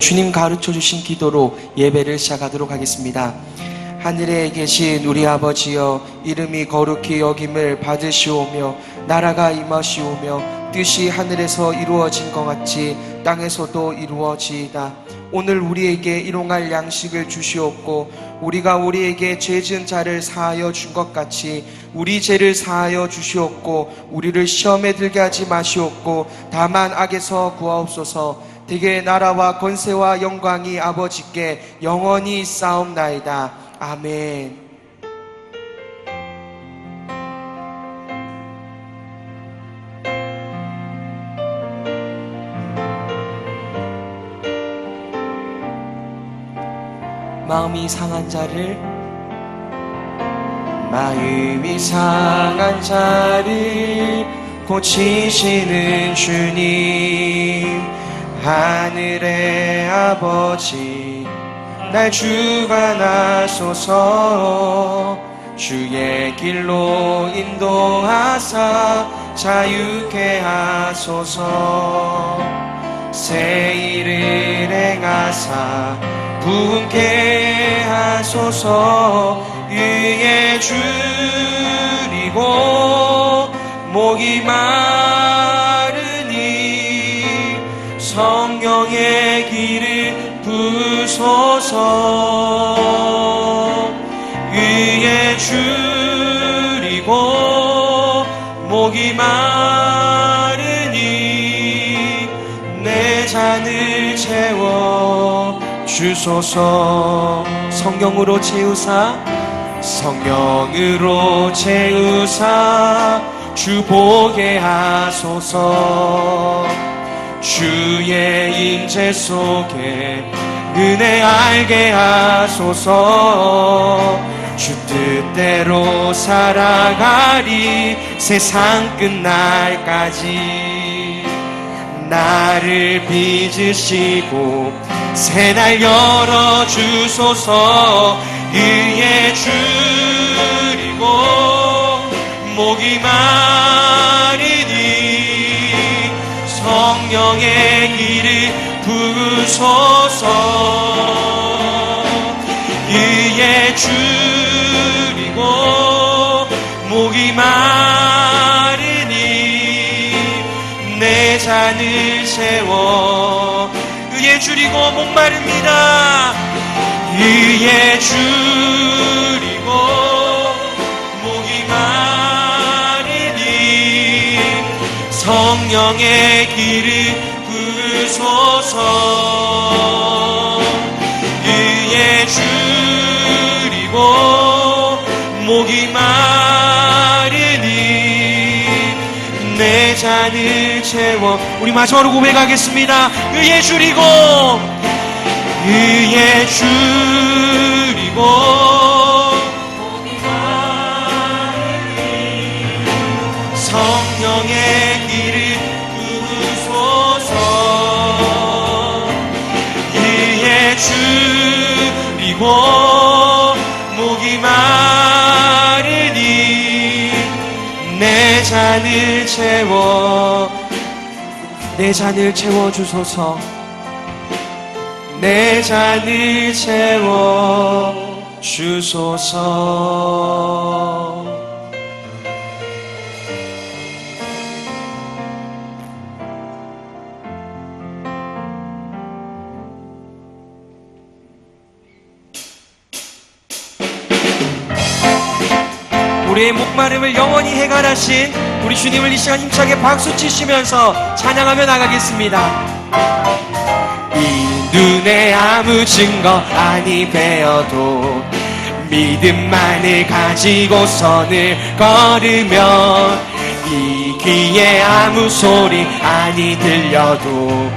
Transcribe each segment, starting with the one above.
주님 가르쳐 주신 기도로 예배를 시작하도록 하겠습니다. 하늘에 계신 우리 아버지여, 이름이 거룩히 여김을 받으시오며 나라가 임하시오며 뜻이 하늘에서 이루어진 것 같이 땅에서도 이루어지이다. 오늘 우리에게 일용할 양식을 주시옵고 우리가 우리에게 죄 지은 자를 사하여 준 것 같이 우리 죄를 사하여 주시옵고 우리를 시험에 들게 하지 마시옵고 다만 악에서 구하옵소서. 대개 나라와 권세와 영광이 아버지께 영원히 있사옵나이다. 아멘. 마음이 상한 자를 고치시는 주님, 하늘의 아버지 날 주관하소서. 주의 길로 인도하사 자유케 하소서. 새 일을 행하사 부흥케 하소서. 위에 줄이고 목이 마르니 성령의 길을 부소서. 위에 줄이고 목이 마르니 내 잔을 채워 주소서. 성령으로 채우사 주 보게 하소서. 주의 임재 속에 은혜 알게 하소서. 주 뜻대로 살아가리 세상 끝날까지. 나를 빚으시고 새날 열어주소서. 위에 줄이고 목이 마르니 성령의 길을 부소서. 위에 줄이고 목이 마르니 내 잔을 채워. 위에 줄이고 목마릅니다. 위에 줄이고 목이 마르니 성령의 길을 부소서. 위에 줄이고 목이 마르니 내 잔을 채워. 우리 마지막으로 고백하겠습니다. 위에 줄이고 목이 마르니 성령의 길을 부소서. 위에 줄이고 목이 마르니 내 잔을 채워주소서. 내 잔을 채워주소서. 우리의 목마름을 영원히 해결하신 우리 주님을 이 시간 힘차게 박수치시면서 찬양하며 나가겠습니다. 이 눈에 아무 증거 아니 배어도 믿음만을 가지고 선을 걸으면, 이 귀에 아무 소리 아니 들려도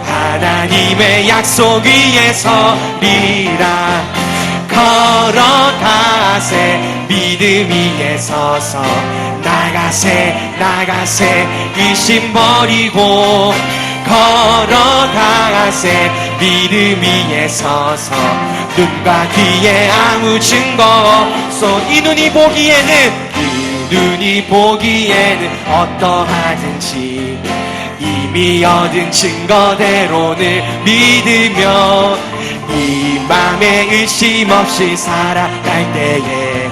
하나님의 약속 위에 서리라. 걸어가세 믿음 위에 서서 나가세 의심 버리고 걸어가세 믿음 위에 서서 눈과 귀에 아무 증거 없어. 이 눈이 보기에는 어떠하든지 이미 얻은 증거대로를 믿으며 이 맘에 의심 없이 살아갈 때에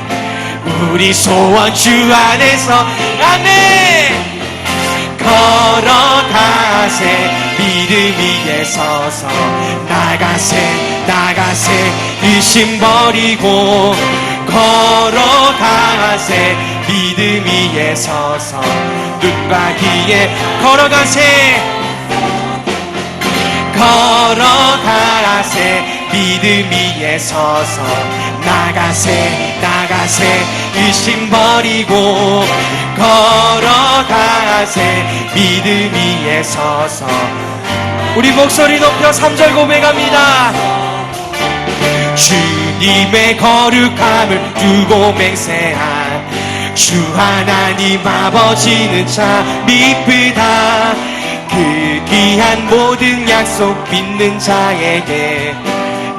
우리 소원 주 안에서 아멘 걸어가세 믿음 위에 서서 나가세 의심 버리고 걸어가세 믿음 위에 서서 눈과 귀에 걸어가세 믿음 위에 서서 나가세 의심 버리고 걸어가세 믿음 위에 서서 우리 목소리 높여 3절 고백합니다. 주님의 거룩함을 두고 맹세한 주 하나님 아버지는 참 이쁘다. 그 귀한 모든 약속 믿는 자에게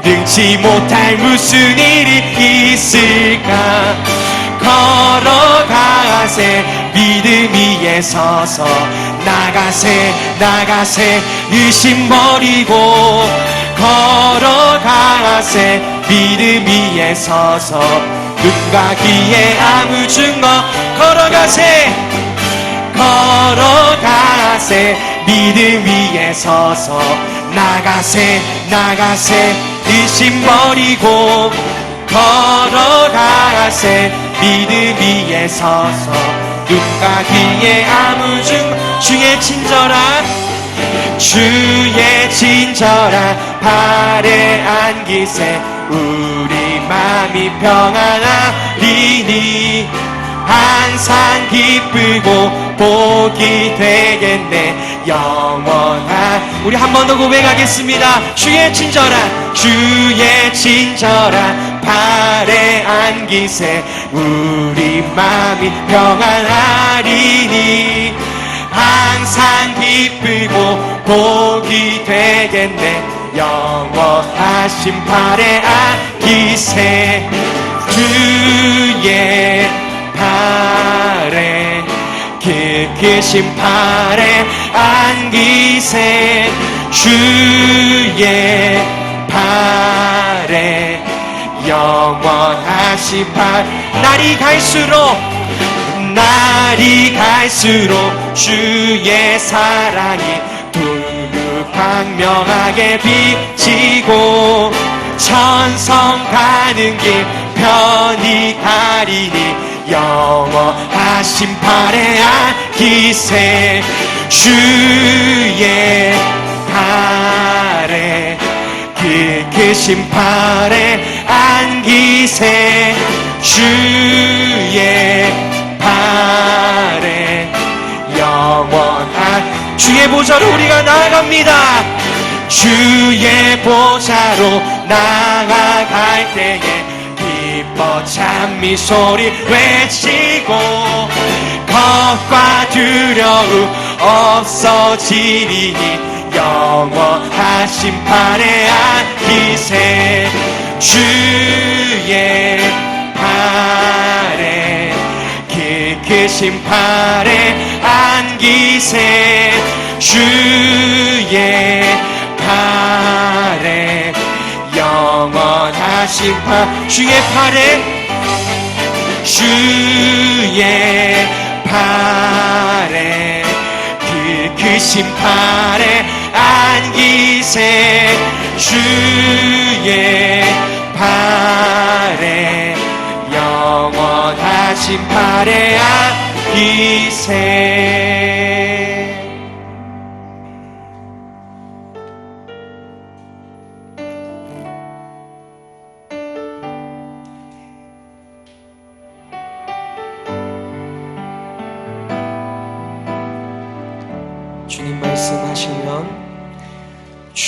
능치 못할 무슨 일이 있을까. 걸어가세 믿음 위에 서서 나가세 의심 버리고 걸어가세 믿음 위에 서서 눈과 귀에 아무 증거 걸어가세 믿음 위에 서서 나가세 의심 버리고 걸어가세 믿음 위에 서서 눈과 귀에 아무 증거 주의 친절한 발에 안기세 우리 마음이 평안하리니 항상 기쁘고 복이 되겠네 영원한 우리 한 번 더 고백하겠습니다. 주의 친절한 발에 안기세 우리 마음이 평안하리니 항상 기쁘고 복이 되겠네 영원하신 발에 안기세 주의 팔에 크신 팔에 안기세 주의 팔에 영원하신 팔 날이 갈수록 주의 사랑이 두루 광명하게 비치고 천성 가는 길 편히 가리니 영원하신 팔에 안기세 주의 팔에 크신 팔에 안기세 주의 팔에 영원한 주의 보좌로 우리가 나아갑니다. 주의 보좌로 나아갈 때에 기뻐 찬미 소리 외치고 겁과 두려움 없어지리니 영원하신 팔에 안기세 주의 팔에 크신 팔에 안기세 주의 팔에 영원하신 팔 주의 팔에 크신 팔에 안기세 주의 팔에 영원하신 팔에 안기세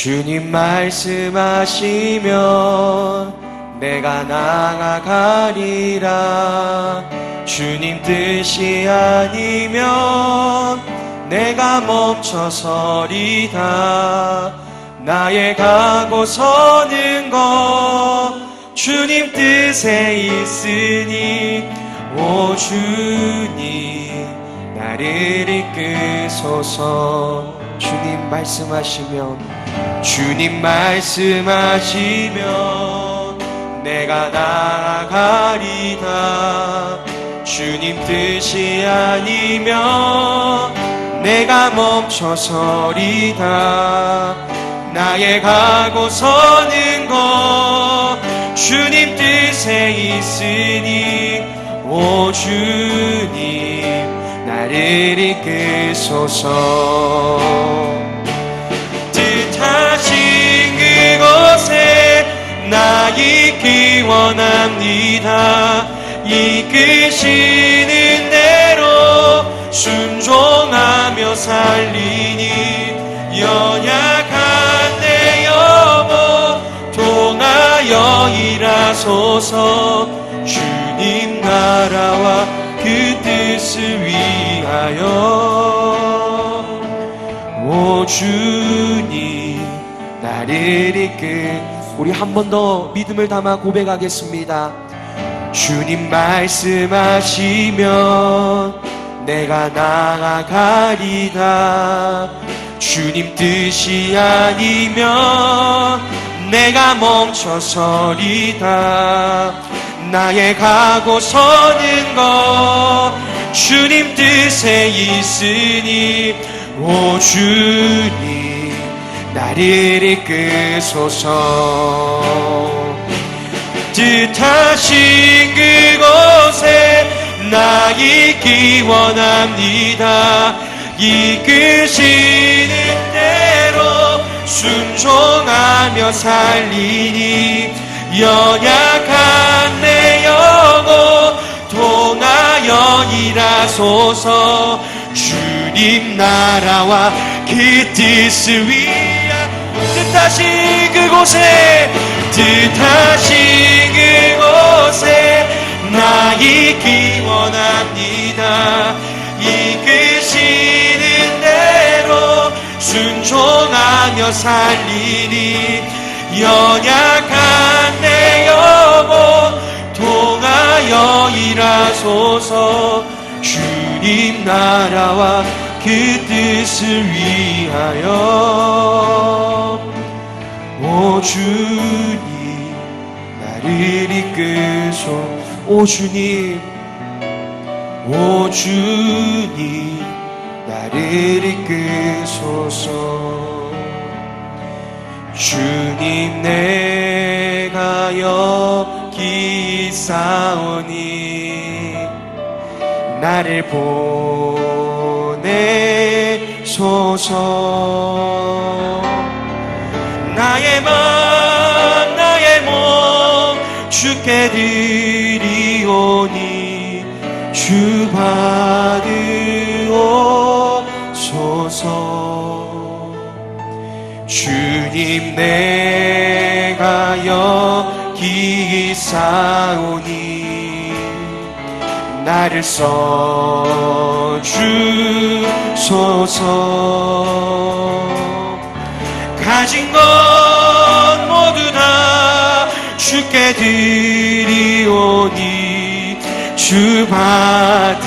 주님 말씀하시면 내가 나아가리라. 주님 뜻이 아니면 내가 멈춰서리다. 나의 가고 서는 것 주님 뜻에 있으니 오 주님 나를 이끄소서. 주님 말씀하시면 주님 말씀하시면 내가 나아가리다. 주님 뜻이 아니면 내가 멈춰서리다. 나의 가고 서는 것 주님 뜻에 있으니 오 주님 나를 이끄소서. 뜻하신 그곳에 나 있기 원합니다. 이끄시는 대로 순종하며 살리니 연약한 내 영혼 통하여 일하소서. 주님 나라와 그 뜻을 위하여 오 주님 나를 우리 한 번 더 믿음을 담아 고백하겠습니다. 주님 말씀하시면 내가 나아가리다. 주님 뜻이 아니면 내가 멈춰서리다. 나의 가고 서는 것 주님 뜻에 있으니 오 주님 나를 이끄소서. 뜻하신 그곳에 나 있기 원합니다. 이끄시는 대로 순종하며 살리니 연약한 내 영혼 통하여 일하소서. 주님 나라와 그 뜻을 위하여 뜻하신 그곳에 뜻하신 그곳에 나 있기 원합니다. 이끄시는 대로 순종하며 살리니 연약한 내 영혼 통하여 일하소서. 주님 나라와 그 뜻을 위하여 오 주님 나를 이끄소. 오 주님 오 주님 나를 이끄소서. 주님 내가 여기 있사오니 나를 보내소서. 나의 맘 나의 몸 주께 드리오니 주 받으옵소서. 주님 내가 여기 있사오니 나를 써주소서. 가진 것 모두 다 주께 드리오니 주 받으옵소서.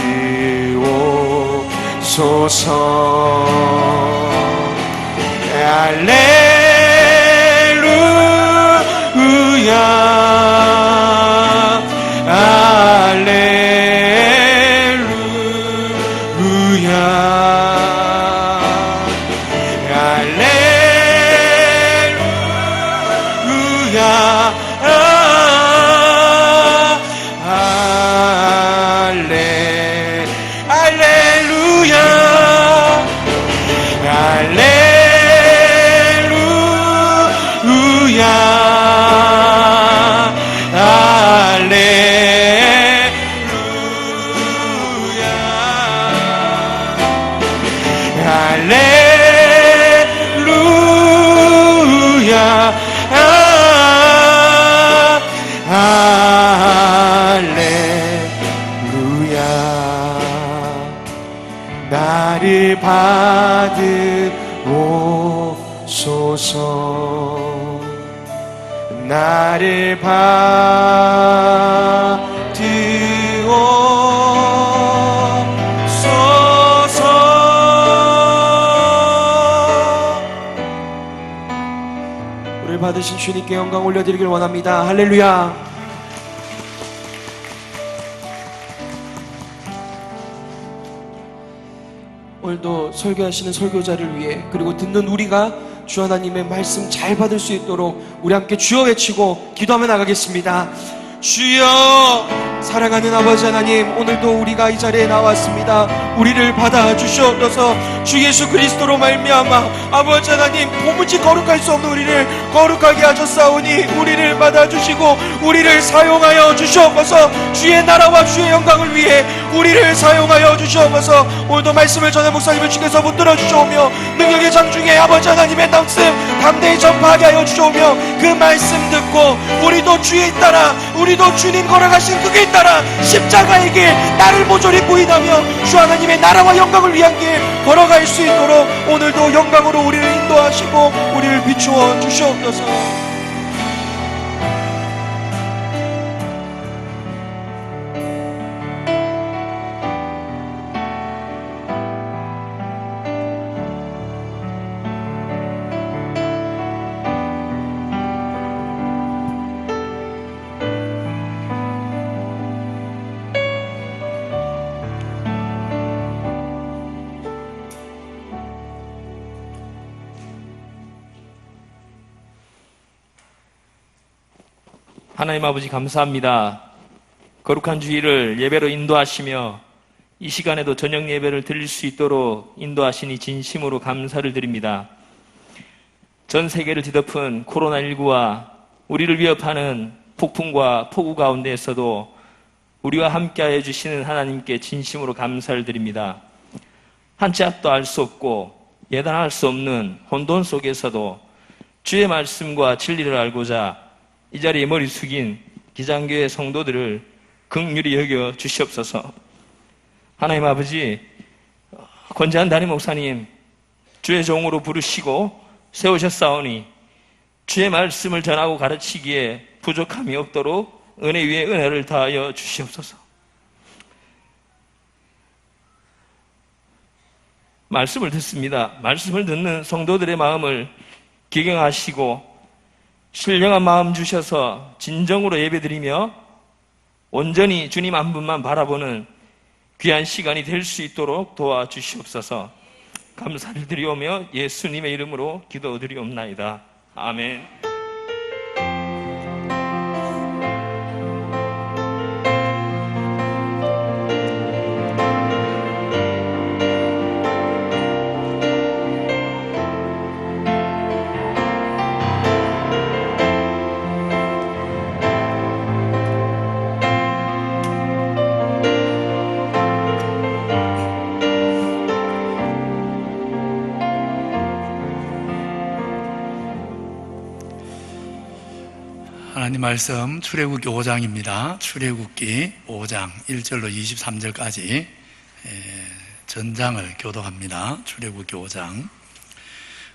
할렐루야 할렐루야 나를 받으옵소서. 나를 받으옵소서. 받으신 주님께 영광 올려드리길 원합니다. 할렐루야. 오늘도 설교하시는 설교자를 위해, 그리고 듣는 우리가 주 하나님의 말씀 잘 받을 수 있도록 우리 함께 주여 외치고 기도하며 나가겠습니다. 주여, 사랑하는 아버지 하나님, 오늘도 우리가 이 자리에 나왔습니다. 우리를 받아주시옵소서. 주 예수 그리스도로 말미암아 아버지 하나님, 도무지 거룩할 수 없는 우리를 거룩하게 하셨사오니 우리를 받아주시고 우리를 사용하여 주시옵소서. 주의 나라와 주의 영광을 위해 우리를 사용하여 주시옵소서. 오늘도 말씀을 전해 목사님을 주께서 붙들어 주시오며 능력의 장중에 아버지 하나님의 말씀 담대히 전파하게 하여 주시오며 그 말씀 듣고 우리도 주에 따라, 우리도 주님 걸어가신 그 길 따라 십자가의 길, 나를 모조리 부인하며 주 하나님의 나라와 영광을 위한 길 걸어갈 수 있도록 오늘도 영광으로 우리를 인도하시고 우리를 비추어 주시옵소서. 하나님 아버지 감사합니다. 거룩한 주일을 예배로 인도하시며 이 시간에도 저녁 예배를 드릴 수 있도록 인도하시니 진심으로 감사를 드립니다. 전 세계를 뒤덮은 코로나19와 우리를 위협하는 폭풍과 폭우 가운데에서도 우리와 함께하여 주시는 하나님께 진심으로 감사를 드립니다. 한치 앞도 알 수 없고 예단할 수 없는 혼돈 속에서도 주의 말씀과 진리를 알고자 이 자리에 머리 숙인 기장교회 성도들을 긍휼히 여겨 주시옵소서. 하나님 아버지, 권재한 담임 목사님 주의 종으로 부르시고 세우셨사오니 주의 말씀을 전하고 가르치기에 부족함이 없도록 은혜 위에 은혜를 더하여 주시옵소서. 말씀을 듣습니다. 말씀을 듣는 성도들의 마음을 기경하시고 신령한 마음 주셔서 진정으로 예배드리며 온전히 주님 한 분만 바라보는 귀한 시간이 될 수 있도록 도와주시옵소서. 감사를 드리오며 예수님의 이름으로 기도드리옵나이다. 아멘. 하나님 말씀 출애굽기 5장입니다. 출애굽기 5장 1절로 23절까지 전장을 교독합니다. 출애굽기 5장.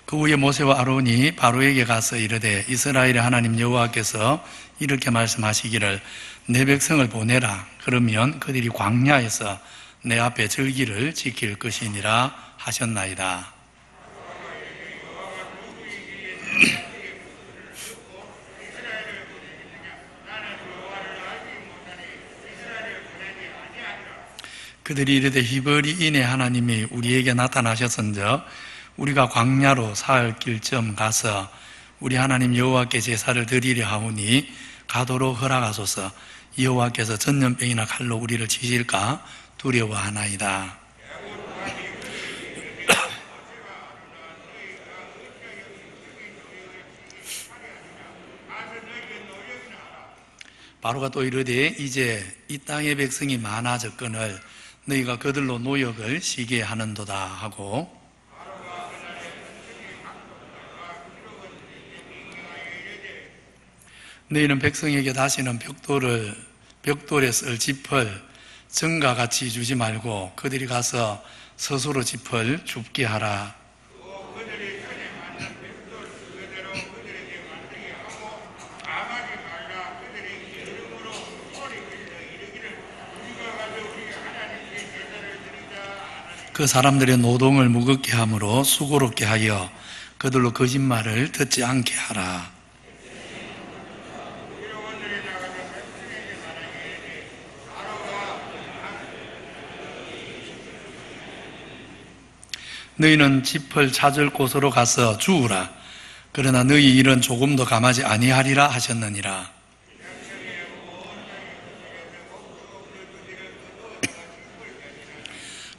그 후에 모세와 아론이 바로에게 가서 이르되 이스라엘의 하나님 여호와께서 이렇게 말씀하시기를 내 백성을 보내라. 그러면 그들이 광야에서 내 앞에 절기를 지킬 것이니라 하셨나이다. 그들이 이르되 히브리인의 하나님이 우리에게 나타나셨은즉 우리가 광야로 사흘 길쯤 가서 우리 하나님 여호와께 제사를 드리려 하오니 가도록 허락하소서. 여호와께서 전염병이나 칼로 우리를 치실까 두려워하나이다. 바로가 또 이르되 이제 이 땅의 백성이 많아졌거늘 너희가 그들로 노역을 시게 하는도다 하고, 너희는 백성에게 다시는 벽돌에 쓸 짚을 정과 같이 주지 말고 그들이 가서 스스로 짚을 줍게 하라. 그 사람들의 노동을 무겁게 함으로 수고롭게 하여 그들로 거짓말을 듣지 않게 하라. 너희는 짚을 찾을 곳으로 가서 주우라. 그러나 너희 일은 조금도 감하지 아니하리라 하셨느니라.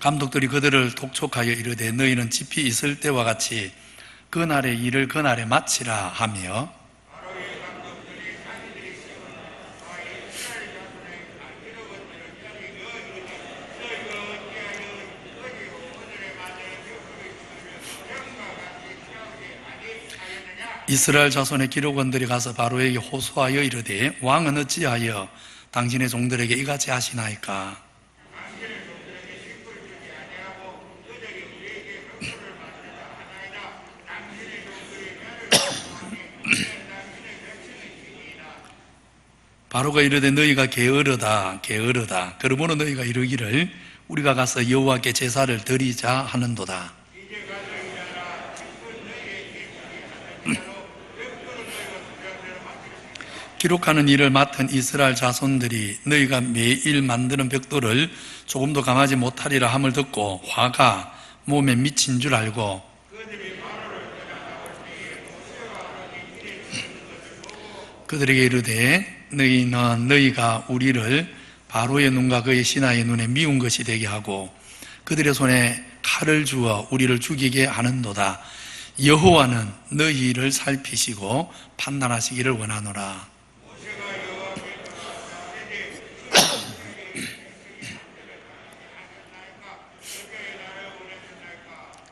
감독들이 그들을 독촉하여 이르되 너희는 짚이 있을 때와 같이 그날의 일을 그날에 마치라 하며 이스라엘 자손의 기록원들이 가서 바로에게 호소하여 이르되 왕은 어찌하여 당신의 종들에게 이같이 하시나이까? 바로가 이르되 너희가 게으르다 게으르다. 그러므로 너희가 이르기를 우리가 가서 여호와께 제사를 드리자 하는도다. 기록하는 일을 맡은 이스라엘 자손들이 너희가 매일 만드는 벽돌을 조금도 감하지 못하리라 함을 듣고 화가 몸에 미친 줄 알고 그들에게 이르되 너희는 너희가 우리를 바로의 눈과 그의 신하의 눈에 미운 것이 되게 하고 그들의 손에 칼을 주어 우리를 죽이게 하는도다. 여호와는 너희를 살피시고 판단하시기를 원하노라.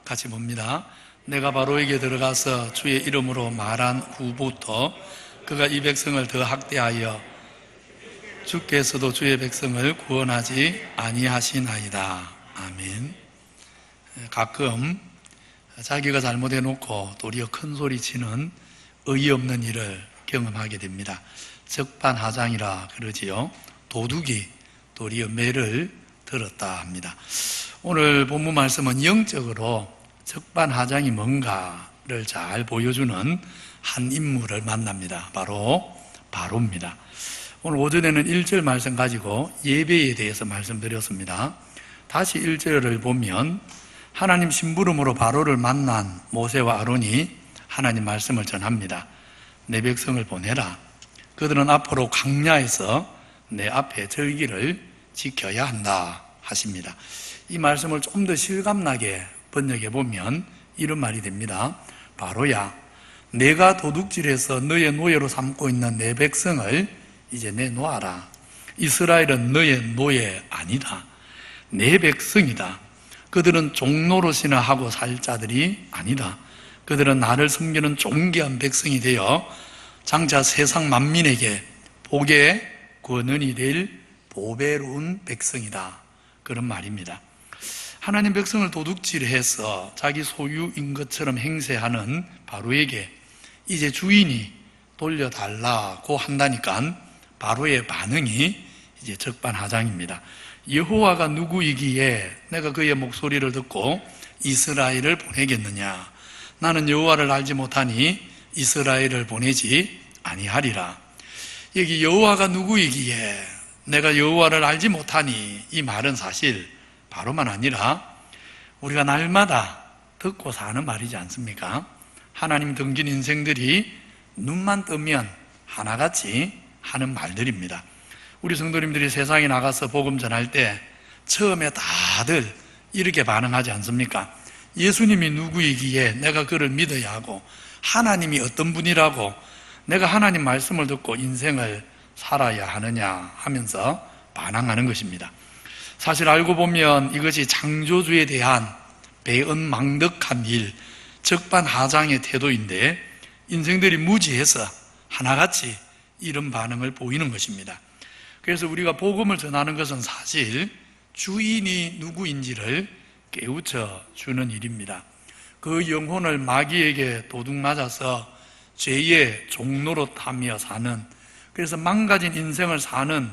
같이 봅니다. 내가 바로에게 들어가서 주의 이름으로 말한 후부터 그가 이 백성을 더 학대하여 주께서도 주의 백성을 구원하지 아니하시나이다. 아멘. 가끔 자기가 잘못해놓고 도리어 큰 소리 치는 어이없는 일을 경험하게 됩니다. 적반하장이라 그러지요. 도둑이 도리어 매를 들었다 합니다. 오늘 본문 말씀은 영적으로 적반하장이 뭔가를 잘 보여주는 한 인물을 만납니다. 바로 바로입니다. 오늘 오전에는 1절 말씀 가지고 예배에 대해서 말씀드렸습니다. 다시 1절을 보면 하나님 심부름으로 바로를 만난 모세와 아론이 하나님 말씀을 전합니다. 내 백성을 보내라. 그들은 앞으로 광야에서 내 앞에 절기를 지켜야 한다 하십니다. 이 말씀을 좀 더 실감나게 번역해 보면 이런 말이 됩니다. 바로야, 내가 도둑질해서 너의 노예로 삼고 있는 내 백성을 이제 내놓아라. 이스라엘은 너의 노예 아니다. 내 백성이다. 그들은 종노릇이나 하고 살 자들이 아니다. 그들은 나를 섬기는 존귀한 백성이 되어 장차 세상 만민에게 복의 권은이 될 보배로운 백성이다. 그런 말입니다. 하나님 백성을 도둑질해서 자기 소유인 것처럼 행세하는 바로에게 이제 주인이 돌려달라고 한다니까 바로의 반응이 이제 적반하장입니다. 여호와가 누구이기에 내가 그의 목소리를 듣고 이스라엘을 보내겠느냐? 나는 여호와를 알지 못하니 이스라엘을 보내지 아니하리라. 여기 여호와가 누구이기에 내가 여호와를 알지 못하니, 이 말은 사실 바로만 아니라 우리가 날마다 듣고 사는 말이지 않습니까? 하나님 등진 인생들이 눈만 뜨면 하나같이 하는 말들입니다. 우리 성도님들이 세상에 나가서 복음 전할 때 처음에 다들 이렇게 반응하지 않습니까? 예수님이 누구이기에 내가 그를 믿어야 하고, 하나님이 어떤 분이라고 내가 하나님 말씀을 듣고 인생을 살아야 하느냐 하면서 반항하는 것입니다. 사실 알고 보면 이것이 창조주에 대한 배은망덕한 일, 적반하장의 태도인데 인생들이 무지해서 하나같이 이런 반응을 보이는 것입니다. 그래서 우리가 복음을 전하는 것은 사실 주인이 누구인지를 깨우쳐 주는 일입니다. 그 영혼을 마귀에게 도둑맞아서 죄의 종노릇하며 사는, 그래서 망가진 인생을 사는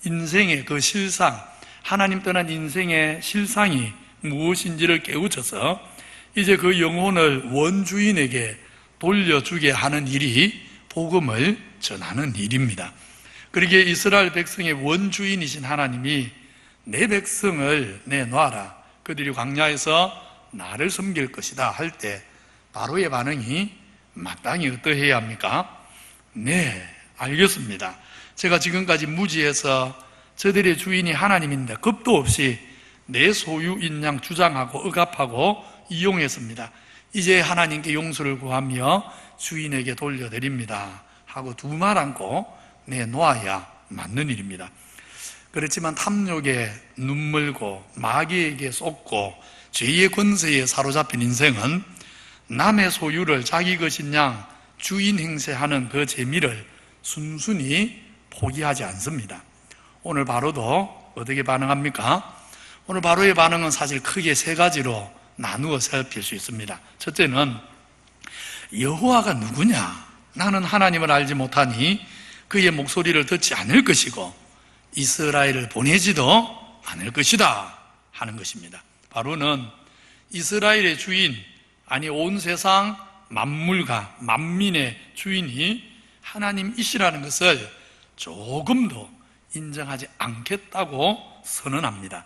인생의 그 실상, 하나님 떠난 인생의 실상이 무엇인지를 깨우쳐서 이제 그 영혼을 원주인에게 돌려주게 하는 일이 복음을 전하는 일입니다. 그러기에 이스라엘 백성의 원주인이신 하나님이 내 백성을 내놔라. 그들이 광야에서 나를 섬길 것이다 할 때 바로의 반응이 마땅히 어떠해야 합니까? 네, 알겠습니다. 제가 지금까지 무지해서 저들의 주인이 하나님인데 겁도 없이 내 소유인 양 주장하고 억압하고 이용했습니다. 이제 하나님께 용서를 구하며 주인에게 돌려드립니다 하고 두 말 안고 내놓아야 맞는 일입니다. 그렇지만 탐욕에 눈물고 마귀에게 쏟고 죄의 권세에 사로잡힌 인생은 남의 소유를 자기 것인 양 주인 행세하는 그 재미를 순순히 포기하지 않습니다. 오늘 바로도 어떻게 반응합니까? 오늘 바로의 반응은 사실 크게 세 가지로 나누어 살필 수 있습니다. 첫째는 여호와가 누구냐? 나는 하나님을 알지 못하니 그의 목소리를 듣지 않을 것이고 이스라엘을 보내지도 않을 것이다 하는 것입니다. 바로는 이스라엘의 주인, 아니 온 세상 만물과 만민의 주인이 하나님이시라는 것을 조금도 인정하지 않겠다고 선언합니다.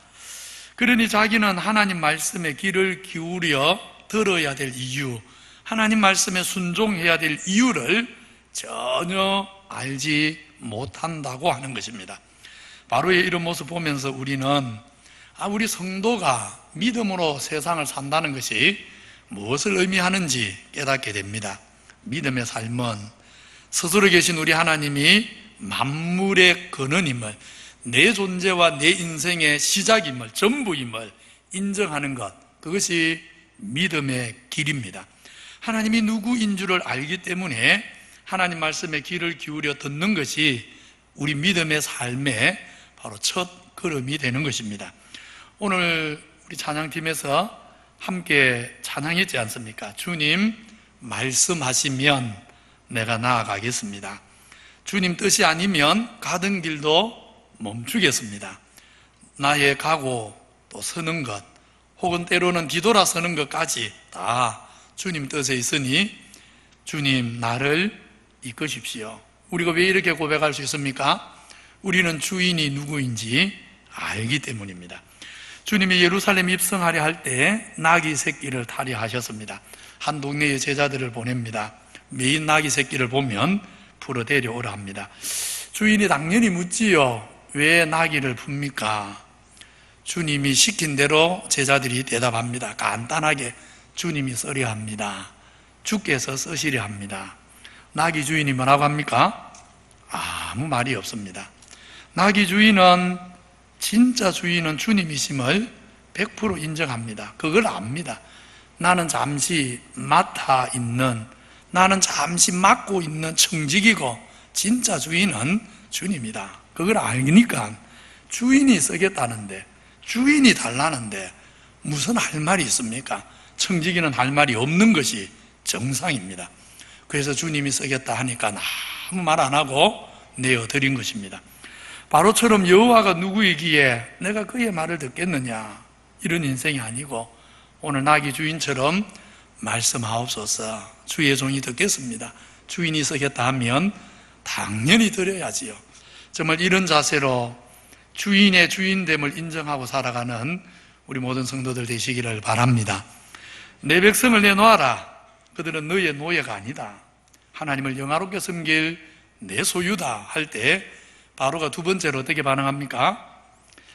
그러니 자기는 하나님 말씀에 귀를 기울여 들어야 될 이유, 하나님 말씀에 순종해야 될 이유를 전혀 알지 못한다고 하는 것입니다. 바로의 이런 모습 보면서 우리는 우리 성도가 믿음으로 세상을 산다는 것이 무엇을 의미하는지 깨닫게 됩니다. 믿음의 삶은 스스로 계신 우리 하나님이 만물의 근원임을, 내 존재와 내 인생의 시작임을, 전부임을 인정하는 것, 그것이 믿음의 길입니다. 하나님이 누구인 줄을 알기 때문에 하나님 말씀에 귀를 기울여 듣는 것이 우리 믿음의 삶의 바로 첫 걸음이 되는 것입니다. 오늘 우리 찬양팀에서 함께 찬양했지 않습니까? 주님 말씀하시면 내가 나아가겠습니다. 주님 뜻이 아니면 가던 길도 멈추겠습니다. 나의 가고 또 서는 것, 혹은 때로는 뒤돌아서는 것까지 다 주님 뜻에 있으니 주님 나를 이끄십시오. 우리가 왜 이렇게 고백할 수 있습니까? 우리는 주인이 누구인지 알기 때문입니다. 주님이 예루살렘 입성하려 할 때 나귀 새끼를 타려 하셨습니다. 한 동네의 제자들을 보냅니다. 메인 나귀 새끼를 보면 풀어 데려오라 합니다. 주인이 당연히 묻지요. 왜 나귀를 풉니까? 주님이 시킨 대로 제자들이 대답합니다. 간단하게 주님이 쓰려 합니다. 주께서 쓰시려 합니다. 나귀 주인이 뭐라고 합니까? 아무 말이 없습니다. 나귀 주인은, 진짜 주인은 주님이심을 100% 인정합니다. 그걸 압니다. 나는 잠시 맡아 있는, 나는 잠시 맡고 있는 청직이고 진짜 주인은 주님이다. 그걸 알니까 주인이 쓰겠다는데, 주인이 달라는데 무슨 할 말이 있습니까? 청지기는 할 말이 없는 것이 정상입니다. 그래서 주님이 쓰겠다 하니까 아무 말 안 하고 내어드린 것입니다. 바로처럼 여호와가 누구이기에 내가 그의 말을 듣겠느냐, 이런 인생이 아니고 오늘 나귀 주인처럼 말씀하옵소서, 주의 종이 듣겠습니다. 주인이 쓰겠다 하면 당연히 드려야지요. 정말 이런 자세로 주인의 주인됨을 인정하고 살아가는 우리 모든 성도들 되시기를 바랍니다. 내 백성을 내놓아라. 그들은 너의 노예가 아니다. 하나님을 영화롭게 섬길 내 소유다 할 때 바로가 두 번째로 어떻게 반응합니까?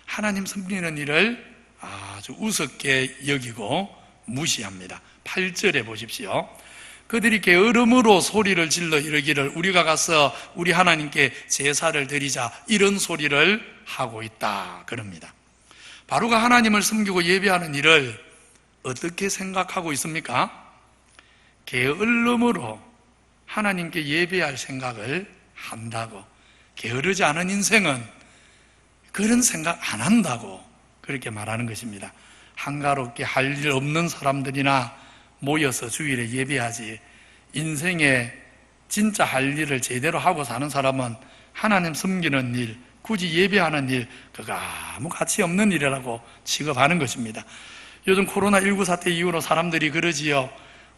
하나님 섬기는 일을 아주 우습게 여기고 무시합니다. 8절에 보십시오. 그들이 게으름으로 소리를 질러 이르기를 우리가 가서 우리 하나님께 제사를 드리자, 이런 소리를 하고 있다 그럽니다. 바로가 하나님을 섬기고 예배하는 일을 어떻게 생각하고 있습니까? 게으름으로 하나님께 예배할 생각을 한다고, 게으르지 않은 인생은 그런 생각 안 한다고 그렇게 말하는 것입니다. 한가롭게 할 일 없는 사람들이나 모여서 주일에 예배하지, 인생에 진짜 할 일을 제대로 하고 사는 사람은 하나님 섬기는 일, 굳이 예배하는 일, 그거 아무 가치 없는 일이라고 취급하는 것입니다. 요즘 코로나19 사태 이후로 사람들이 그러지요.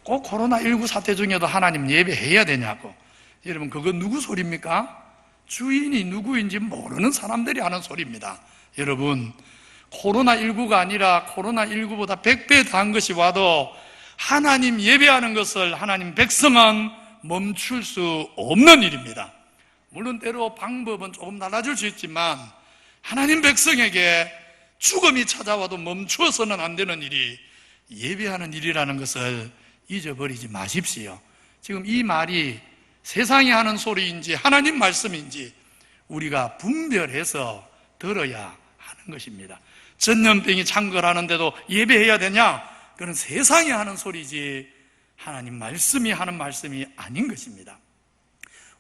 꼭 코로나19 사태 중에도 하나님 예배해야 되냐고. 여러분, 그건 누구 소리입니까? 주인이 누구인지 모르는 사람들이 하는 소리입니다. 여러분, 코로나19가 아니라 코로나19보다 100배 더한 것이 와도 하나님 예배하는 것을 하나님 백성은 멈출 수 없는 일입니다. 물론 때로 방법은 조금 달라질 수 있지만 하나님 백성에게 죽음이 찾아와도 멈추어서는 안 되는 일이 예배하는 일이라는 것을 잊어버리지 마십시오. 지금 이 말이 세상이 하는 소리인지 하나님 말씀인지 우리가 분별해서 들어야 하는 것입니다. 전염병이 창궐하는데도 예배해야 되냐? 그건 세상이 하는 소리지 하나님 말씀이 하는 말씀이 아닌 것입니다.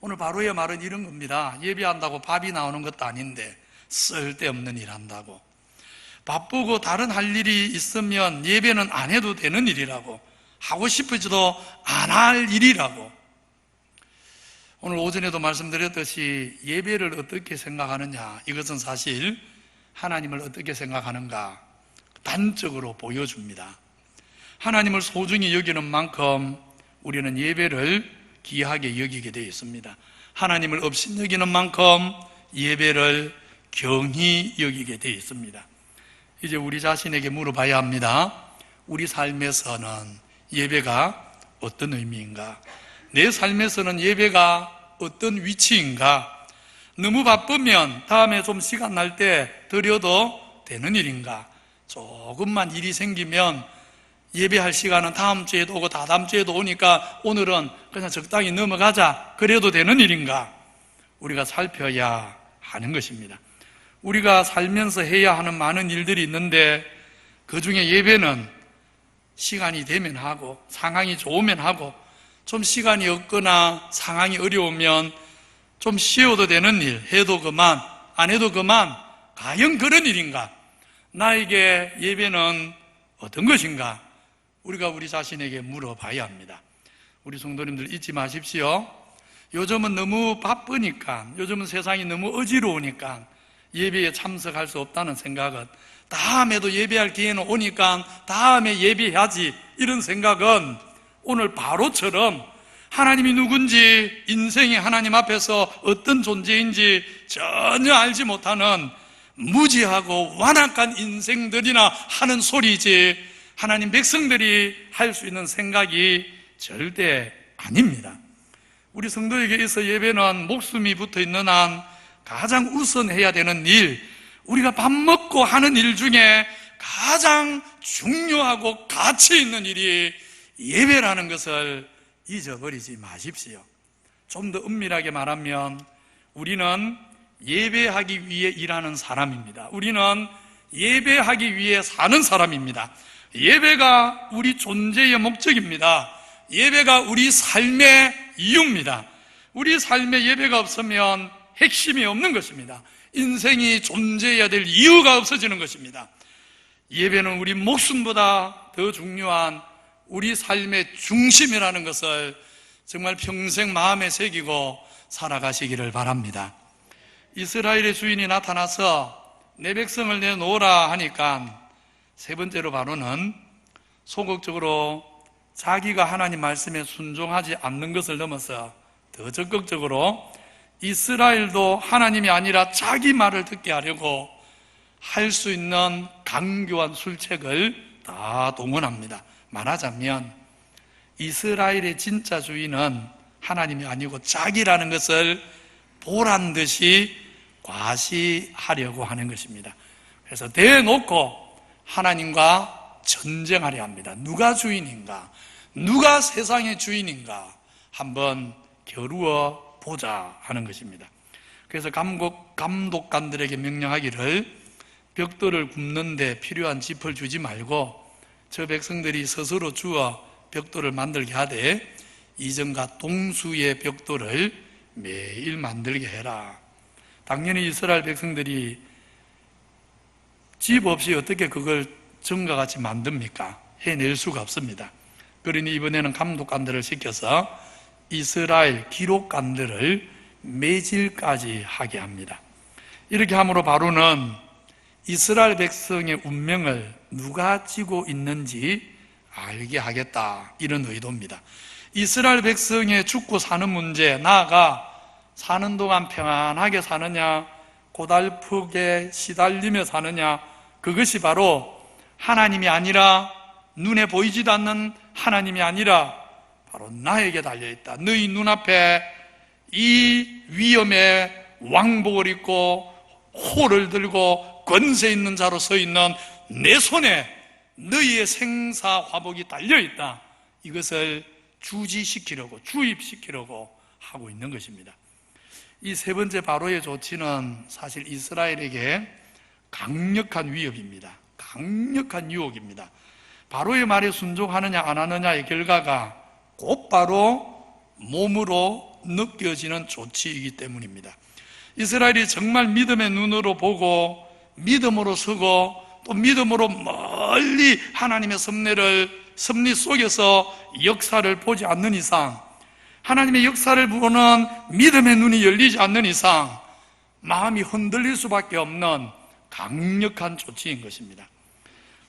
오늘 바로의 말은 이런 겁니다. 예배한다고 밥이 나오는 것도 아닌데 쓸데없는 일 한다고, 바쁘고 다른 할 일이 있으면 예배는 안 해도 되는 일이라고, 하고 싶어지도 안 할 일이라고. 오늘 오전에도 말씀드렸듯이 예배를 어떻게 생각하느냐, 이것은 사실 하나님을 어떻게 생각하는가 단적으로 보여줍니다. 하나님을 소중히 여기는 만큼 우리는 예배를 귀하게 여기게 되어 있습니다. 하나님을 업신여기는 만큼 예배를 경히 여기게 되어 있습니다. 이제 우리 자신에게 물어봐야 합니다. 우리 삶에서는 예배가 어떤 의미인가? 내 삶에서는 예배가 어떤 위치인가? 너무 바쁘면 다음에 좀 시간 날 때 드려도 되는 일인가? 조금만 일이 생기면 예배할 시간은 다음 주에도 오고 다다음 주에도 오니까 오늘은 그냥 적당히 넘어가자, 그래도 되는 일인가? 우리가 살펴야 하는 것입니다. 우리가 살면서 해야 하는 많은 일들이 있는데 그 중에 예배는 시간이 되면 하고 상황이 좋으면 하고, 좀 시간이 없거나 상황이 어려우면 좀 쉬어도 되는 일, 해도 그만 안 해도 그만, 과연 그런 일인가? 나에게 예배는 어떤 것인가? 우리가 우리 자신에게 물어봐야 합니다. 우리 성도님들 잊지 마십시오. 요즘은 너무 바쁘니까, 요즘은 세상이 너무 어지러우니까 예배에 참석할 수 없다는 생각은, 다음에도 예배할 기회는 오니까 다음에 예배해야지, 이런 생각은 오늘 바로처럼 하나님이 누군지, 인생이 하나님 앞에서 어떤 존재인지 전혀 알지 못하는 무지하고 완악한 인생들이나 하는 소리지, 하나님 백성들이 할 수 있는 생각이 절대 아닙니다. 우리 성도에게 있어 예배는 목숨이 붙어 있는 한 가장 우선해야 되는 일, 우리가 밥 먹고 하는 일 중에 가장 중요하고 가치 있는 일이 예배라는 것을 잊어버리지 마십시오. 좀 더 엄밀하게 말하면 우리는 예배하기 위해 일하는 사람입니다. 우리는 예배하기 위해 사는 사람입니다. 예배가 우리 존재의 목적입니다. 예배가 우리 삶의 이유입니다. 우리 삶에 예배가 없으면 핵심이 없는 것입니다. 인생이 존재해야 될 이유가 없어지는 것입니다. 예배는 우리 목숨보다 더 중요한 우리 삶의 중심이라는 것을 정말 평생 마음에 새기고 살아가시기를 바랍니다. 이스라엘의 주인이 나타나서 내 백성을 내놓으라 하니까 세 번째로 바로는 소극적으로 자기가 하나님 말씀에 순종하지 않는 것을 넘어서 더 적극적으로 이스라엘도 하나님이 아니라 자기 말을 듣게 하려고 할 수 있는 강교한 술책을 다 동원합니다. 말하자면 이스라엘의 진짜 주인은 하나님이 아니고 자기라는 것을 보란 듯이 과시하려고 하는 것입니다. 그래서 대놓고 하나님과 전쟁하려 합니다. 누가 주인인가? 누가 세상의 주인인가? 한번 겨루어 보자 하는 것입니다. 그래서 감독관들에게 명령하기를 벽돌을 굽는 데 필요한 짚을 주지 말고 저 백성들이 스스로 주어 벽돌을 만들게 하되 이전과 동수의 벽돌을 매일 만들게 해라. 당연히 이스라엘 백성들이 집 없이 어떻게 그걸 전과 같이 만듭니까? 해낼 수가 없습니다. 그러니 이번에는 감독관들을 시켜서 이스라엘 기록관들을 매질까지 하게 합니다. 이렇게 함으로 바로는 이스라엘 백성의 운명을 누가 지고 있는지 알게 하겠다, 이런 의도입니다. 이스라엘 백성의 죽고 사는 문제, 나아가 사는 동안 평안하게 사느냐, 고달프게 시달리며 사느냐, 그것이 바로 하나님이 아니라, 눈에 보이지도 않는 하나님이 아니라 바로 나에게 달려있다. 너희 눈앞에 이 위험의 왕복을 입고 호를 들고 권세 있는 자로 서 있는 내 손에 너희의 생사화복이 달려있다. 이것을 주지시키려고, 주입시키려고 하고 있는 것입니다. 이 세 번째 바로의 조치는 사실 이스라엘에게 강력한 위협입니다. 강력한 유혹입니다. 바로의 말에 순종하느냐 안 하느냐의 결과가 곧바로 몸으로 느껴지는 조치이기 때문입니다. 이스라엘이 정말 믿음의 눈으로 보고 믿음으로 서고 또 믿음으로 멀리 하나님의 섭리 속에서 역사를 보지 않는 이상, 하나님의 역사를 보는 믿음의 눈이 열리지 않는 이상 마음이 흔들릴 수밖에 없는 강력한 조치인 것입니다.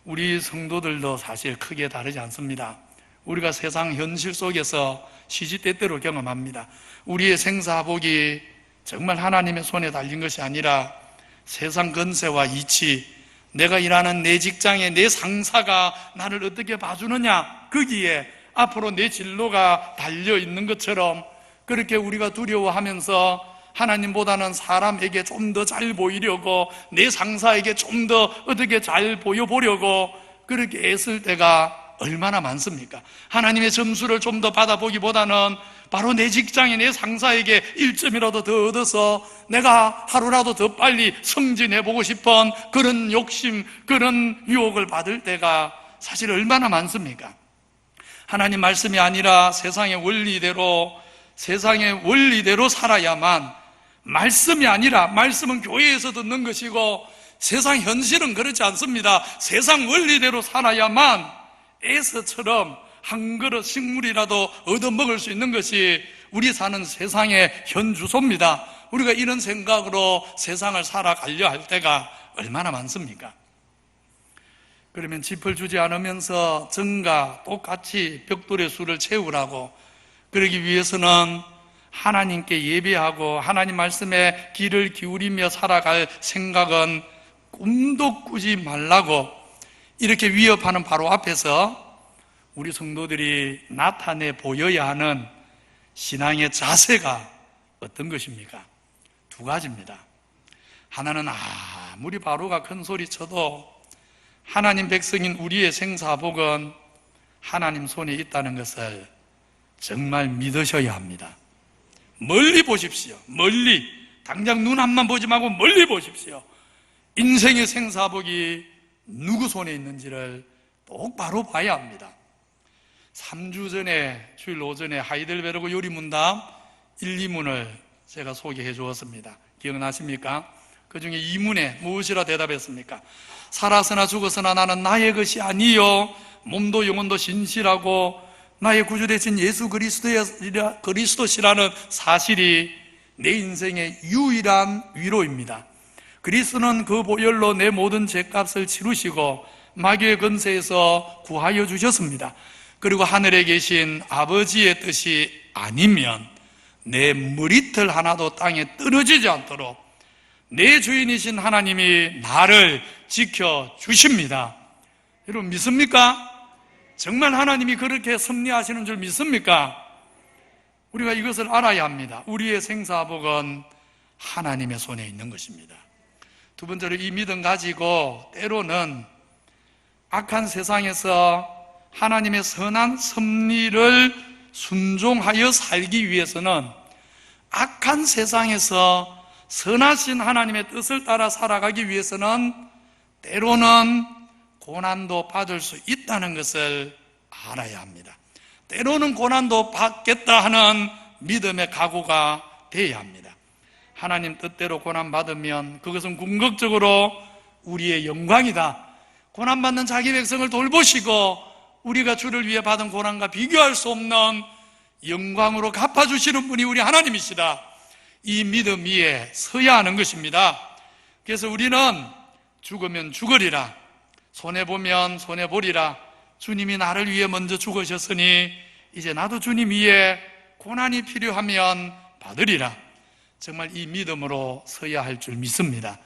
우리 성도들도 사실 크게 다르지 않습니다. 우리가 세상 현실 속에서 시시때때로 경험합니다. 우리의 생사복이 정말 하나님의 손에 달린 것이 아니라 세상 건세와 이치, 내가 일하는 내 직장에 내 상사가 나를 어떻게 봐주느냐, 거기에 앞으로 내 진로가 달려있는 것처럼 그렇게 우리가 두려워하면서 하나님보다는 사람에게 좀 더 잘 보이려고, 내 상사에게 좀 더 어떻게 잘 보여보려고 그렇게 애쓸 때가 얼마나 많습니까? 하나님의 점수를 좀 더 받아보기보다는 바로 내 직장에 내 상사에게 1점이라도 더 얻어서 내가 하루라도 더 빨리 승진해보고 싶은 그런 욕심, 그런 유혹을 받을 때가 사실 얼마나 많습니까? 하나님 말씀이 아니라 세상의 원리대로 살아야만, 말씀이 아니라, 말씀은 교회에서 듣는 것이고 세상 현실은 그렇지 않습니다. 세상 원리대로 살아야만 에서처럼 한 그릇 식물이라도 얻어먹을 수 있는 것이 우리 사는 세상의 현주소입니다. 우리가 이런 생각으로 세상을 살아가려 할 때가 얼마나 많습니까? 그러면 짚을 주지 않으면서 전과 똑같이 벽돌의 수를 채우라고, 그러기 위해서는 하나님께 예배하고 하나님 말씀에 귀를 기울이며 살아갈 생각은 꿈도 꾸지 말라고 이렇게 위협하는 바로 앞에서 우리 성도들이 나타내 보여야 하는 신앙의 자세가 어떤 것입니까? 두 가지입니다. 하나는 아무리 바로가 큰 소리 쳐도 하나님 백성인 우리의 생사복은 하나님 손에 있다는 것을 정말 믿으셔야 합니다. 멀리 보십시오. 멀리. 당장 눈 앞만 보지 말고 멀리 보십시오. 인생의 생사복이 누구 손에 있는지를 똑바로 봐야 합니다. 3주 전에, 주일 오전에 하이델베르그 요리문답 1, 2문을 제가 소개해 주었습니다. 기억나십니까? 그 중에 2문에 무엇이라 대답했습니까? 살아서나 죽어서나 나는 나의 것이 아니요 몸도 영혼도 신실하고 나의 구주 되신 예수 그리스도시라는 사실이 내 인생의 유일한 위로입니다. 그리스도는 그 보혈로 내 모든 죄값을 치루시고 마귀의 권세에서 구하여 주셨습니다. 그리고 하늘에 계신 아버지의 뜻이 아니면 내 머리털 하나도 땅에 떨어지지 않도록 내 주인이신 하나님이 나를 지켜주십니다. 여러분 믿습니까? 정말 하나님이 그렇게 섭리하시는 줄 믿습니까? 우리가 이것을 알아야 합니다. 우리의 생사복은 하나님의 손에 있는 것입니다. 두 번째로 이 믿음 가지고 때로는 악한 세상에서 하나님의 선한 섭리를 순종하여 살기 위해서는 악한 세상에서 선하신 하나님의 뜻을 따라 살아가기 위해서는 때로는 고난도 받을 수 있다는 것을 알아야 합니다. 때로는 고난도 받겠다 하는 믿음의 각오가 되어야 합니다. 하나님 뜻대로 고난받으면 그것은 궁극적으로 우리의 영광이다. 고난받는 자기 백성을 돌보시고 우리가 주를 위해 받은 고난과 비교할 수 없는 영광으로 갚아주시는 분이 우리 하나님이시다. 이 믿음 위에 서야 하는 것입니다. 그래서 우리는 죽으면 죽으리라, 손해보면 손해보리라, 주님이 나를 위해 먼저 죽으셨으니 이제 나도 주님 위에 고난이 필요하면 받으리라. 정말 이 믿음으로 서야 할 줄 믿습니다.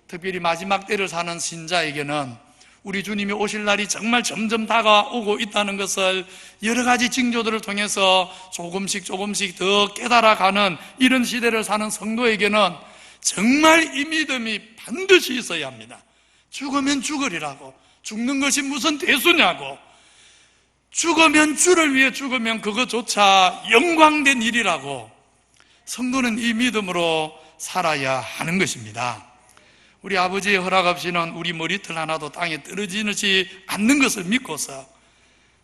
특별히 마지막 때를 사는 신자에게는 우리 주님이 오실 날이 정말 점점 다가오고 있다는 것을 여러 가지 징조들을 통해서 조금씩 더 깨달아가는 이런 시대를 사는 성도에게는 정말 이 믿음이 반드시 있어야 합니다. 죽으면 죽으리라고, 죽는 것이 무슨 대수냐고, 죽으면 주를 위해 죽으면 그것조차 영광된 일이라고, 성도는 이 믿음으로 살아야 하는 것입니다. 우리 아버지의 허락 없이는 우리 머리털 하나도 땅에 떨어지지 않는 것을 믿고서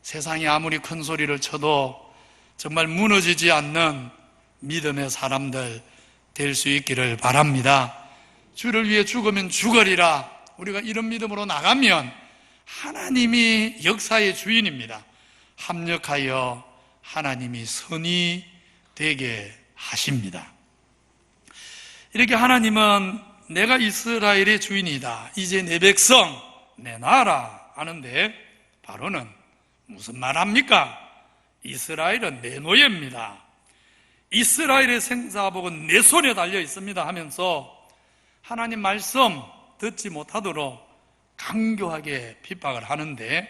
세상이 아무리 큰 소리를 쳐도 정말 무너지지 않는 믿음의 사람들 될 수 있기를 바랍니다. 주를 위해 죽으면 죽으리라, 우리가 이런 믿음으로 나가면 하나님이 역사의 주인입니다. 합력하여 하나님이 선이 되게 하십니다. 이렇게 하나님은 내가 이스라엘의 주인이다, 이제 내 백성 내놔라 하는데, 바로는 무슨 말 합니까? 이스라엘은 내 노예입니다. 이스라엘의 생사복은 내 손에 달려 있습니다 하면서 하나님 말씀 듣지 못하도록 강교하게 핍박을 하는데,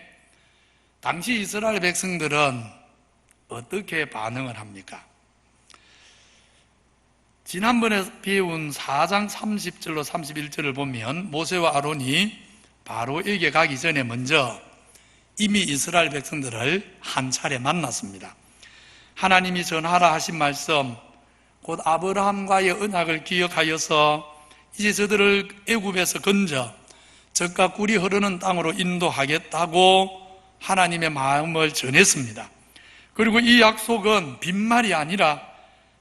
당시 이스라엘 백성들은 어떻게 반응을 합니까? 지난번에 배운 4장 30절로 31절을 보면 모세와 아론이 바로에게 가기 전에 먼저 이미 이스라엘 백성들을 한 차례 만났습니다. 하나님이 전하라 하신 말씀, 곧 아브라함과의 언약을 기억하여서 이제 저들을 애굽에서 건져 젖과 꿀이 흐르는 땅으로 인도하겠다고 하나님의 마음을 전했습니다. 그리고 이 약속은 빈말이 아니라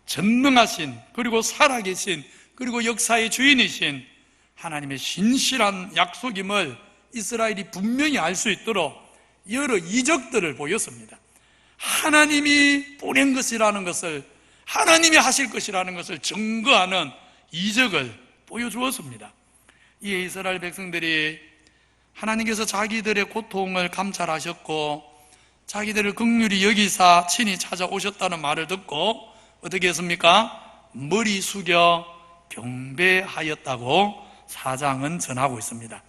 전능하신, 그리고 살아계신, 그리고 역사의 주인이신 하나님의 신실한 약속임을 이스라엘이 분명히 알 수 있도록 여러 이적들을 보였습니다. 하나님이 보낸 것이라는 것을, 하나님이 하실 것이라는 것을 증거하는 이적을 보여주었습니다. 이에 이스라엘 백성들이 하나님께서 자기들의 고통을 감찰하셨고 자기들을 긍휼히 여기사 친히 찾아오셨다는 말을 듣고 어떻게 했습니까? 머리 숙여 경배하였다고 사장은 전하고 있습니다.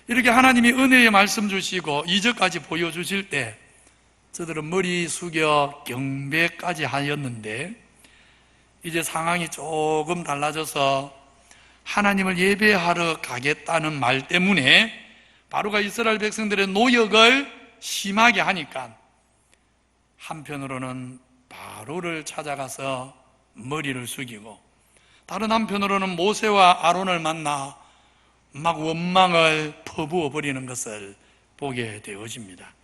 이렇게 하나님이 은혜의 말씀 주시고 이적까지 보여주실 때 저들은 머리 숙여 경배까지 하였는데, 이제 상황이 조금 달라져서 하나님을 예배하러 가겠다는 말 때문에 바로가 이스라엘 백성들의 노역을 심하게 하니까 한편으로는 바로를 찾아가서 머리를 숙이고, 다른 한편으로는 모세와 아론을 만나 막 원망을 퍼부어 버리는 것을 보게 되어집니다.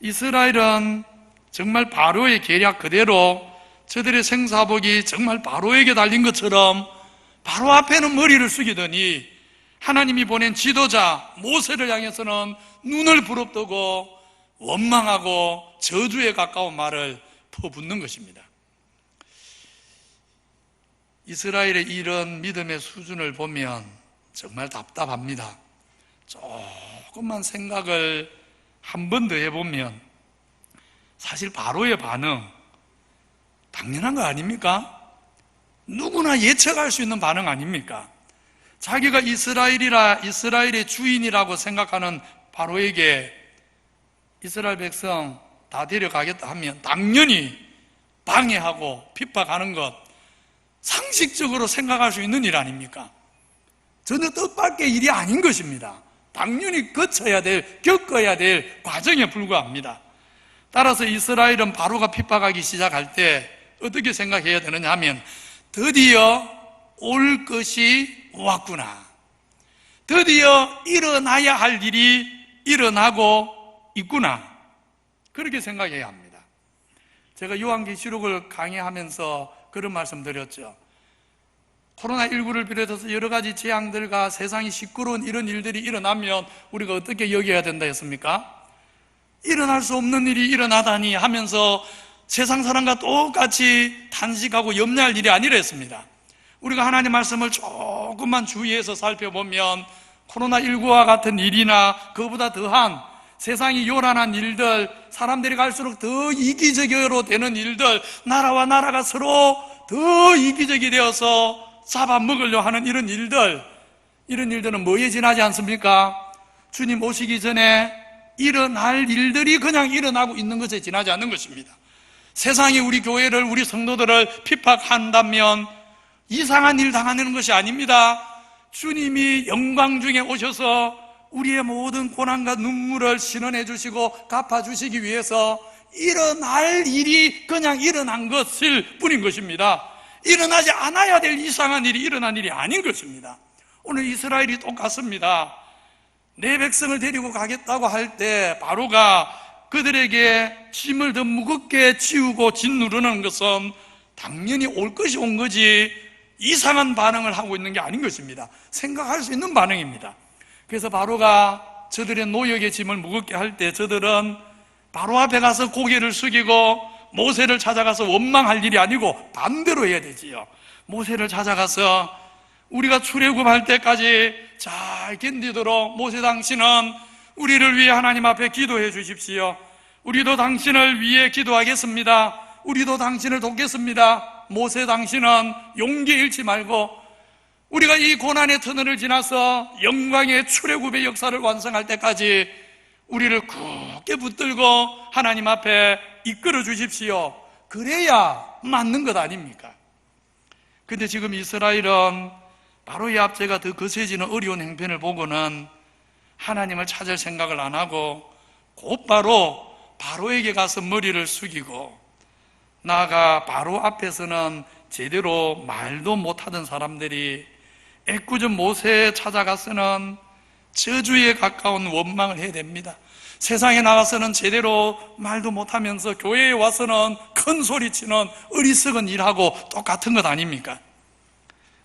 이스라엘은 정말 바로의 계략 그대로 저들의 생사복이 정말 바로에게 달린 것처럼 바로 앞에는 머리를 숙이더니 하나님이 보낸 지도자 모세를 향해서는 눈을 부릅뜨고 원망하고 저주에 가까운 말을 퍼붓는 것입니다. 이스라엘의 이런 믿음의 수준을 보면 정말 답답합니다. 조금만 생각을 한 번 더 해보면 사실 바로의 반응 당연한 거 아닙니까? 누구나 예측할 수 있는 반응 아닙니까? 자기가 이스라엘의 주인이라고 생각하는 바로에게 이스라엘 백성 다 데려가겠다 하면 당연히 방해하고 핍박하는 것, 상식적으로 생각할 수 있는 일 아닙니까? 전혀 뜻밖의 일이 아닌 것입니다. 당연히 겪어야 될 과정에 불과합니다. 따라서 이스라엘은 바로가 핍박하기 시작할 때 어떻게 생각해야 되느냐 하면, 드디어 올 것이 왔구나, 드디어 일어나야 할 일이 일어나고 있구나, 그렇게 생각해야 합니다. 제가 요한계시록을 강의하면서 그런 말씀 드렸죠. 코로나19를 비롯해서 여러 가지 재앙들과 세상이 시끄러운 이런 일들이 일어나면 우리가 어떻게 여겨야 된다 했습니까? 일어날 수 없는 일이 일어나다니 하면서 세상 사람과 똑같이 탄식하고 염려할 일이 아니라 했습니다. 우리가 하나님 말씀을 조금만 주의해서 살펴보면 코로나19와 같은 일이나 그보다 더한 세상이 요란한 일들, 사람들이 갈수록 더 이기적으로 되는 일들, 나라와 나라가 서로 더 이기적이 되어서 잡아먹으려 하는 이런 일들, 이런 일들은 뭐에 지나지 않습니까? 주님 오시기 전에 일어날 일들이 그냥 일어나고 있는 것에 지나지 않는 것입니다. 세상이 우리 교회를, 우리 성도들을 핍박한다면 이상한 일 당하는 것이 아닙니다. 주님이 영광 중에 오셔서 우리의 모든 고난과 눈물을 신원해 주시고 갚아주시기 위해서 일어날 일이 그냥 일어난 것일 뿐인 것입니다. 일어나지 않아야 될 이상한 일이 일어난 일이 아닌 것입니다. 오늘 이스라엘이 똑같습니다. 내 백성을 데리고 가겠다고 할 때 바로가 그들에게 짐을 더 무겁게 지우고 짓누르는 것은 당연히 올 것이 온 거지 이상한 반응을 하고 있는 게 아닌 것입니다. 생각할 수 있는 반응입니다. 그래서 바로가 저들의 노역의 짐을 무겁게 할 때 저들은 바로 앞에 가서 고개를 숙이고 모세를 찾아가서 원망할 일이 아니고 반대로 해야 되지요. 모세를 찾아가서 우리가 출애굽할 때까지 잘 견디도록 모세 당신은 우리를 위해 하나님 앞에 기도해 주십시오. 우리도 당신을 위해 기도하겠습니다. 우리도 당신을 돕겠습니다. 모세 당신은 용기 잃지 말고 우리가 이 고난의 터널을 지나서 영광의 출애굽의 역사를 완성할 때까지 우리를 굳게 붙들고 하나님 앞에 이끌어 주십시오. 그래야 맞는 것 아닙니까? 근데 지금 이스라엘은 바로의 압제가 더 거세지는 어려운 행편을 보고는 하나님을 찾을 생각을 안 하고 곧바로 바로에게 가서 머리를 숙이고 나아가 바로 앞에서는 제대로 말도 못하던 사람들이 애꿎은 모세에 찾아가서는 저주에 가까운 원망을 해야 됩니다. 세상에 나가서는 제대로 말도 못하면서 교회에 와서는 큰 소리치는 어리석은 일하고 똑같은 것 아닙니까?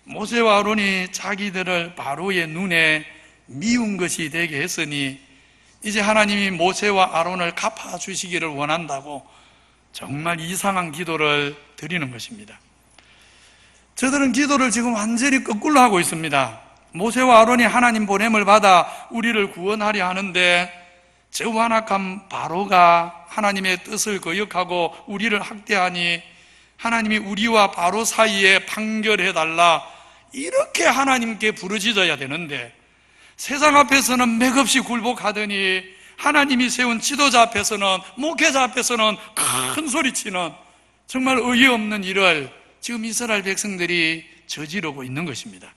모세와 아론이 자기들을 바로의 눈에 미운 것이 되게 했으니 이제 하나님이 모세와 아론을 갚아주시기를 원한다고 정말 이상한 기도를 드리는 것입니다. 저들은 기도를 지금 완전히 거꾸로 하고 있습니다. 모세와 아론이 하나님 보냄을 받아 우리를 구원하려 하는데 저 완악한 바로가 하나님의 뜻을 거역하고 우리를 학대하니 하나님이 우리와 바로 사이에 판결해달라 이렇게 하나님께 부르짖어야 되는데 세상 앞에서는 맥없이 굴복하더니 하나님이 세운 지도자 앞에서는 목회자 앞에서는 큰 소리치는 정말 어이없는 일을 지금 이스라엘 백성들이 저지르고 있는 것입니다.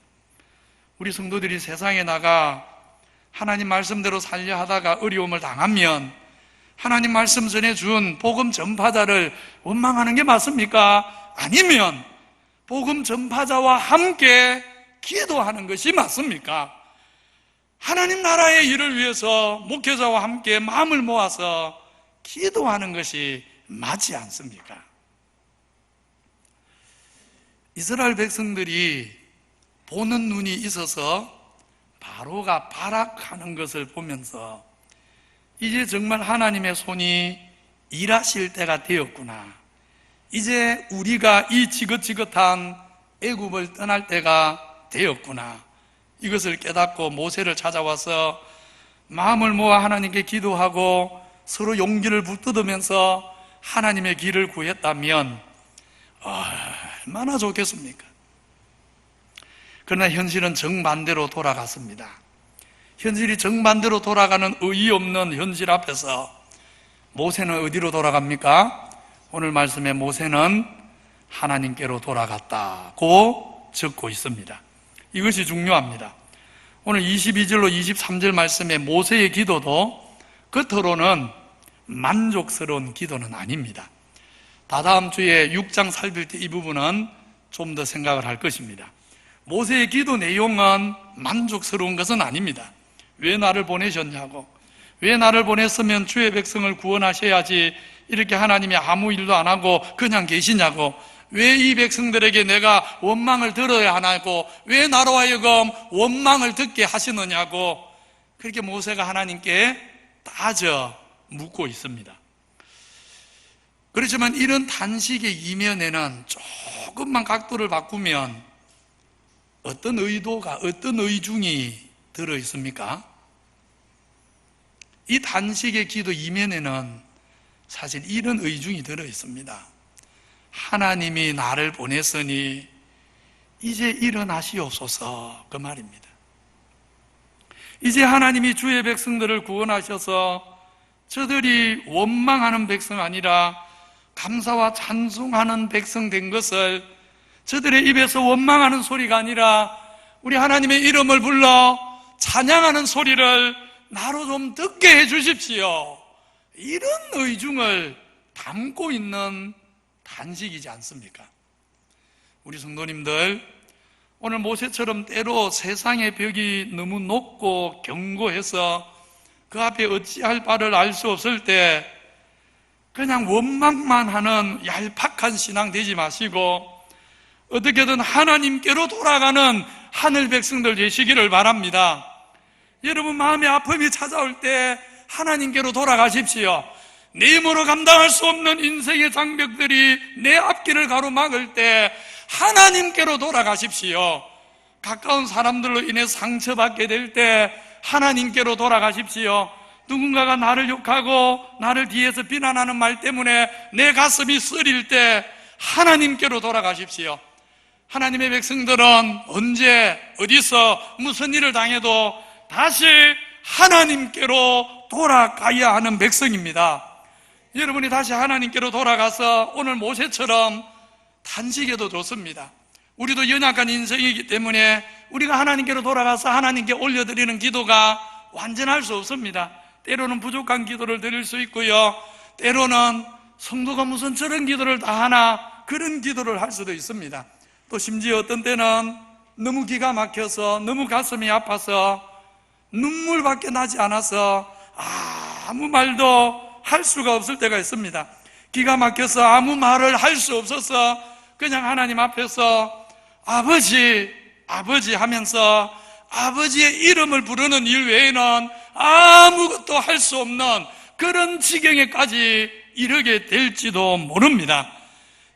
우리 성도들이 세상에 나가 하나님 말씀대로 살려 하다가 어려움을 당하면 하나님 말씀 전해준 복음 전파자를 원망하는 게 맞습니까? 아니면 복음 전파자와 함께 기도하는 것이 맞습니까? 하나님 나라의 일을 위해서 목회자와 함께 마음을 모아서 기도하는 것이 맞지 않습니까? 이스라엘 백성들이 보는 눈이 있어서 바로가 발악하는 것을 보면서 이제 정말 하나님의 손이 일하실 때가 되었구나. 이제 우리가 이 지긋지긋한 애굽을 떠날 때가 되었구나. 이것을 깨닫고 모세를 찾아와서 마음을 모아 하나님께 기도하고 서로 용기를 붙들으면서 하나님의 길을 구했다면 얼마나 좋겠습니까? 그러나 현실은 정반대로 돌아갔습니다. 현실이 정반대로 돌아가는 의의 없는 현실 앞에서 모세는 어디로 돌아갑니까? 오늘 말씀에 모세는 하나님께로 돌아갔다고 적고 있습니다. 이것이 중요합니다. 오늘 22절로 23절 말씀에 모세의 기도도 겉으로는 만족스러운 기도는 아닙니다. 다다음 주에 6장 살필 때 이 부분은 좀 더 생각을 할 것입니다. 모세의 기도 내용은 만족스러운 것은 아닙니다. 왜 나를 보내셨냐고, 왜 나를 보냈으면 주의 백성을 구원하셔야지 이렇게 하나님이 아무 일도 안 하고 그냥 계시냐고, 왜 이 백성들에게 내가 원망을 들어야 하냐고, 왜 나로 하여금 원망을 듣게 하시느냐고, 그렇게 모세가 하나님께 따져 묻고 있습니다. 그렇지만 이런 단식의 이면에는 조금만 각도를 바꾸면 어떤 의도가, 어떤 의중이 들어 있습니까? 이 단식의 기도 이면에는 사실 이런 의중이 들어 있습니다. 하나님이 나를 보냈으니 이제 일어나시옵소서, 그 말입니다. 이제 하나님이 주의 백성들을 구원하셔서 저들이 원망하는 백성 아니라 감사와 찬송하는 백성 된 것을, 저들의 입에서 원망하는 소리가 아니라 우리 하나님의 이름을 불러 찬양하는 소리를 나로 좀 듣게 해 주십시오. 이런 의중을 담고 있는 단식이지 않습니까? 우리 성도님들, 오늘 모세처럼 때로 세상의 벽이 너무 높고 견고해서 그 앞에 어찌할 바를 알 수 없을 때 그냥 원망만 하는 얄팍한 신앙 되지 마시고 어떻게든 하나님께로 돌아가는 하늘 백성들 되시기를 바랍니다. 여러분, 마음의 아픔이 찾아올 때 하나님께로 돌아가십시오. 내 힘으로 감당할 수 없는 인생의 장벽들이 내 앞길을 가로막을 때 하나님께로 돌아가십시오. 가까운 사람들로 인해 상처받게 될 때 하나님께로 돌아가십시오. 누군가가 나를 욕하고 나를 뒤에서 비난하는 말 때문에 내 가슴이 쓰릴 때 하나님께로 돌아가십시오. 하나님의 백성들은 언제 어디서 무슨 일을 당해도 다시 하나님께로 돌아가야 하는 백성입니다. 여러분이 다시 하나님께로 돌아가서 오늘 모세처럼 단식해도 좋습니다. 우리도 연약한 인생이기 때문에 우리가 하나님께로 돌아가서 하나님께 올려드리는 기도가 완전할 수 없습니다. 때로는 부족한 기도를 드릴 수 있고요, 때로는 성도가 무슨 저런 기도를 다 하나, 그런 기도를 할 수도 있습니다. 또 심지어 어떤 때는 너무 기가 막혀서, 너무 가슴이 아파서 눈물밖에 나지 않아서 아무 말도 할 수가 없을 때가 있습니다. 기가 막혀서 아무 말을 할 수 없어서 그냥 하나님 앞에서 아버지, 아버지 하면서 아버지의 이름을 부르는 일 외에는 아무것도 할 수 없는 그런 지경에까지 이르게 될지도 모릅니다.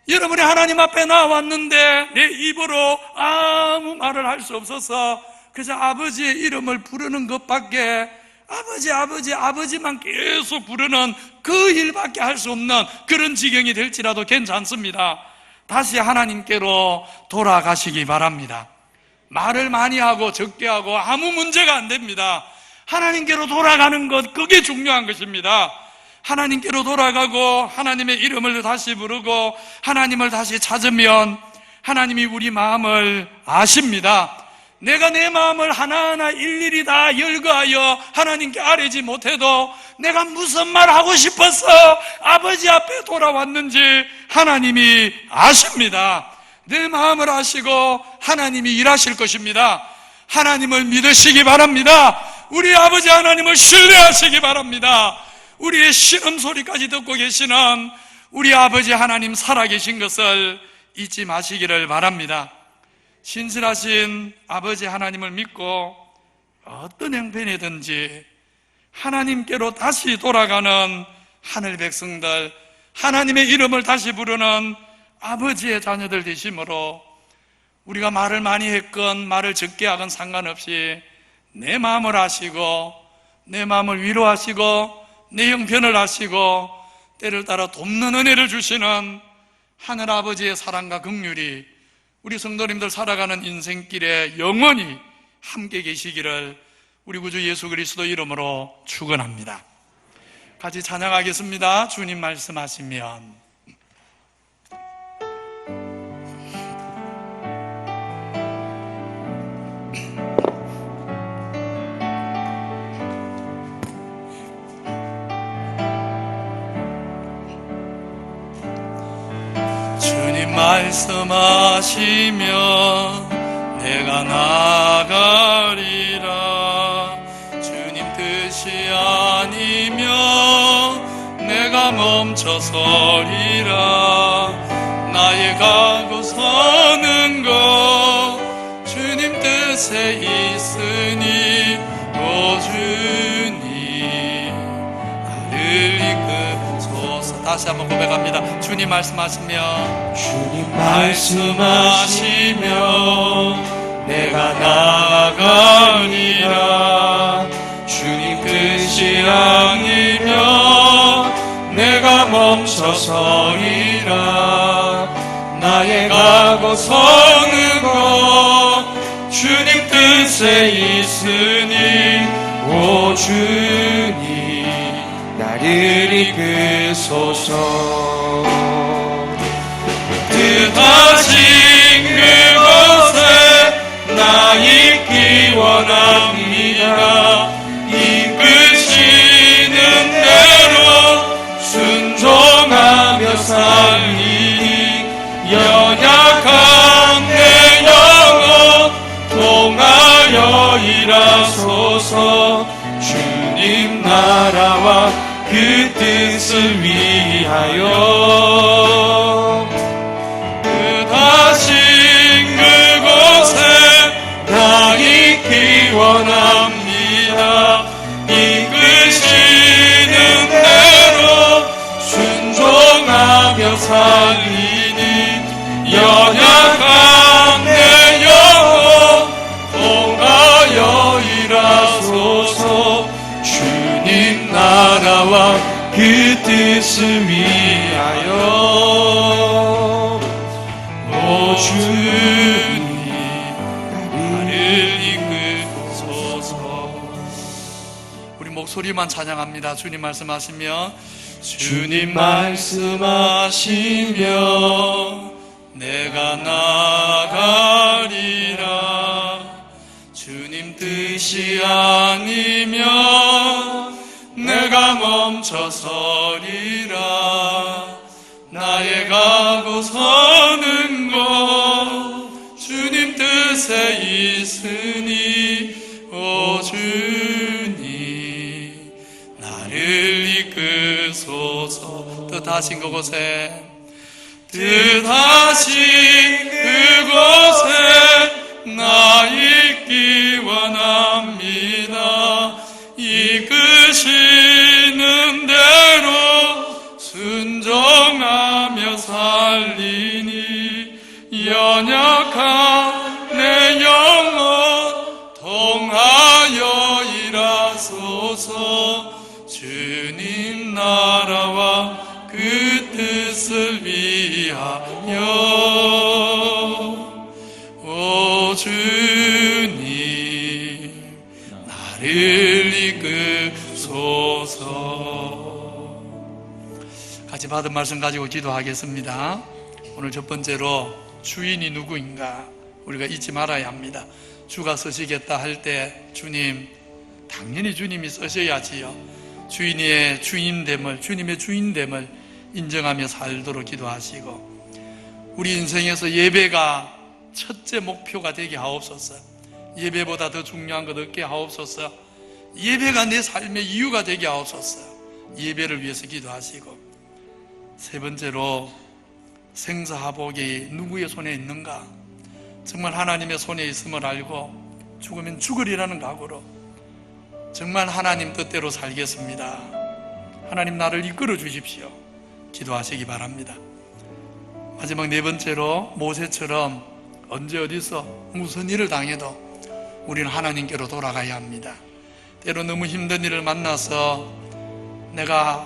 여러분이 하나님 앞에 나왔는데 내 입으로 아무 말을 할 수 없어서 그저 아버지의 이름을 부르는 것밖에, 아버지, 아버지, 아버지만 계속 부르는 그 일밖에 할 수 없는 그런 지경이 될지라도 괜찮습니다. 다시 하나님께로 돌아가시기 바랍니다. 말을 많이 하고 적게 하고 아무 문제가 안 됩니다. 하나님께로 돌아가는 것, 그게 중요한 것입니다. 하나님께로 돌아가고 하나님의 이름을 다시 부르고 하나님을 다시 찾으면 하나님이 우리 마음을 아십니다. 내가 내 마음을 하나하나 일일이 다 열거하여 하나님께 아뢰지 못해도 내가 무슨 말 하고 싶어서 아버지 앞에 돌아왔는지 하나님이 아십니다. 내 마음을 아시고 하나님이 일하실 것입니다. 하나님을 믿으시기 바랍니다. 우리 아버지 하나님을 신뢰하시기 바랍니다. 우리의 신음소리까지 듣고 계시는 우리 아버지 하나님 살아계신 것을 잊지 마시기를 바랍니다. 신실하신 아버지 하나님을 믿고 어떤 형편이든지 하나님께로 다시 돌아가는 하늘 백성들, 하나님의 이름을 다시 부르는 아버지의 자녀들 되심으로 우리가 말을 많이 했건 말을 적게 하건 상관없이 내 마음을 아시고 내 마음을 위로하시고 내 형편을 아시고 때를 따라 돕는 은혜를 주시는 하늘 아버지의 사랑과 긍휼이 우리 성도님들 살아가는 인생길에 영원히 함께 계시기를 우리 구주 예수 그리스도 이름으로 축원합니다. 같이 찬양하겠습니다. 주님 말씀하시면. 주님 말씀하시면 내가 나가리라. 주님 뜻이 아니면 내가 멈춰서리라. 나의 가고 서는 것 주님 뜻에 있으니 오 주님 나를 이끄소서. 다시 한번 고백합니다. 주님 말씀하시면 주님 말씀하시면 내가 나아가리라. 주님 뜻이 아니면 내가 멈춰서리라. 나의 가고 서는 것 주님 뜻에 있으니 주님 나를 이끄소서. 뜻하신 그곳에 나 있기 원합니다. 이끄시는 대로 순종하며 살리니 연약한 내 영혼 통하여 일하소서. 주님 나라와 그 뜻을 위하여 뜻하신 그곳에 나 있기 원합니다. 이끄시는 대로 순종하며 살리니 연약한 내 영혼 통하여 일하소서. 주님 나라와 그 뜻을 위하여 오 주님 나를 이끄소서. 우리 목소리만 찬양합니다. 주님 말씀하시며 주님 말씀하시며 내가 나가리라. 주님 뜻이 아니면 내가 멈춰서리라. 나의 가고 서는 곳 주님 뜻에 있으니 오 주님 나를 이끄소서. 뜻하신 그곳에 뜻하신 그곳에 나 있기 원합니다. 이끄시는 대로 순종하며 살리니 연약한 내 영혼 통하여 일하소서. 주님 나라와 그 뜻을 위하여 오 주님 나를 이끄소서. 같이 받은 말씀 가지고 기도하겠습니다. 오늘 첫 번째로 주인이 누구인가 우리가 잊지 말아야 합니다. 주가 쓰시겠다 할 때 주님, 당연히 주님이 쓰셔야지요. 주님의 주인됨을 인정하며 살도록 기도하시고, 우리 인생에서 예배가 첫째 목표가 되게 하옵소서. 예배보다 더 중요한 것 없게 하옵소서. 예배가 내 삶의 이유가 되게 하옵소서. 예배를 위해서 기도하시고, 세 번째로 생사하복이 누구의 손에 있는가? 정말 하나님의 손에 있음을 알고 죽으면 죽으리라는 각오로 정말 하나님 뜻대로 살겠습니다. 하나님 나를 이끌어 주십시오. 기도하시기 바랍니다. 마지막 네 번째로 모세처럼 언제 어디서 무슨 일을 당해도 우리는 하나님께로 돌아가야 합니다. 때로 너무 힘든 일을 만나서 내가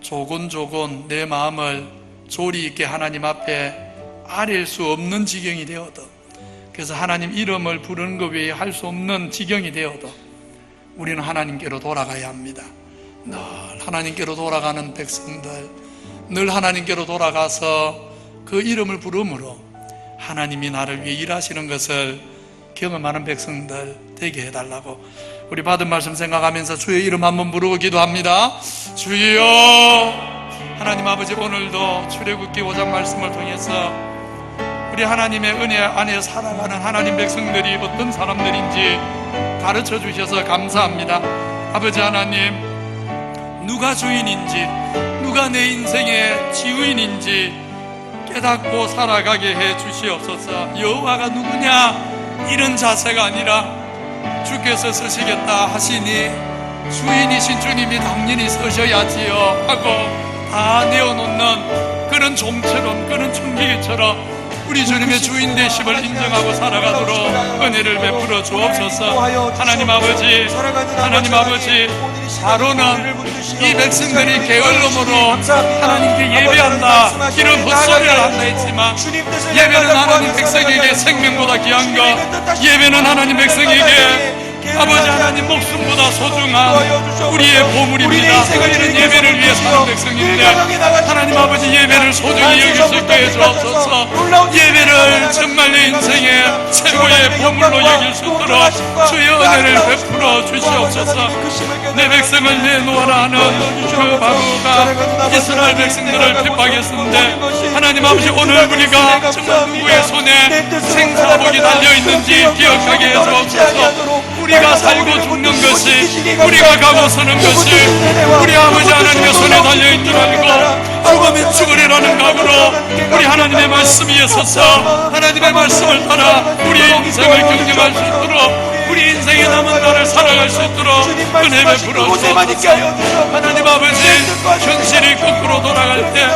조곤조곤 내 마음을 조리 있게 하나님 앞에 아릴 수 없는 지경이 되어도, 그래서 하나님 이름을 부르는 것 외에 할 수 없는 지경이 되어도 우리는 하나님께로 돌아가야 합니다. 늘 하나님께로 돌아가는 백성들, 늘 하나님께로 돌아가서 그 이름을 부름으로 하나님이 나를 위해 일하시는 것을 경험하는 백성들 되게 해달라고 우리 받은 말씀 생각하면서 주의 이름 한번 부르고 기도합니다. 주여, 하나님 아버지, 오늘도 출애굽기 5장 말씀을 통해서 우리 하나님의 은혜 안에 살아가는 하나님 백성들이 어떤 사람들인지 가르쳐 주셔서 감사합니다. 아버지 하나님, 누가 주인인지, 누가 내 인생의 지휘인인지 깨닫고 살아가게 해 주시옵소서. 여호와가 누구냐 이런 자세가 아니라 주께서 쓰시겠다 하시니 주인이신 주님이 당연히 쓰셔야지요 하고 다 내어놓는 그런 종처럼, 그런 청지기처럼 우리 주님의 주인 되심을 인정하고 살아가도록 은혜를 베풀어 주옵소서. 하나님 아버지, 바로는 이 백성들이 게을름으로 하나님께 예배한다 이런 헛소리를 한다 했지만, 예배는 하나님 백성에게 생명보다 귀한 것, 예배는 하나님 백성에게 아버지 하나님 목숨보다 소중한 우리의 보물입니다. 우리는 예배를 위해 사는 백성인데 하나님 아버지 예배를 소중히 여길 수 있게 해주옵소서. 예배를 정말 내 인생의 최고의 보물로 여길 수 있도록 주의 은혜를 베풀어 주시옵소서. 내 백성을 내놓아라 하는 그 바로가 이스라엘 백성들을 핍박했는데 하나님 아버지 오늘 우리가 정말 누구의 손에 생사복이 달려있는지 기억하게 해주옵소서. 우리가 살고 죽는 것이, 우리가 가고 서는 것이 우리 아버지 하나님의 손에 달려있는 줄 알고 죽으면 죽으리라는 각오로 우리 하나님의 말씀 위에 서서 하나님의 말씀을 따라 우리의 인생을 경영할 수 있도록, 우리 인생의 남은 날을 살아갈 수 있도록 은혜 베풀어 주옵소서. 하나님 아버지 현실이 거꾸로 돌아갈 때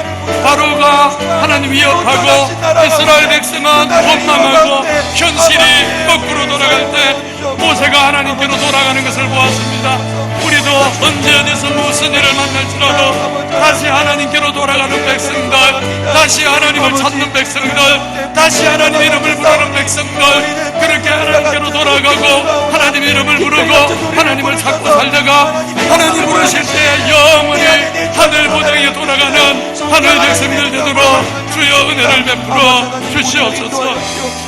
바로가 하나님 위협하고 이스라엘 백성은 원망하고 현실이 거꾸로 돌아갈 때 모세가 하나님께로 돌아가는 것을 보았습니다. 우리도 언제 어디서 무슨 일을 만날지라도 다시 하나님께로 돌아가는 백성들, 다시 하나님을 찾는 백성들, 다시 하나님 이름을 부르는 백성들, 그렇게 하나님께로 돌아가고 하나님 이름을 부르고 하나님을 찾고 살다가 하나님 부르실 때 영원히 하늘 보장에 돌아가는 하늘 백성들 되도록 주여 은혜를 베풀어 주시옵소서.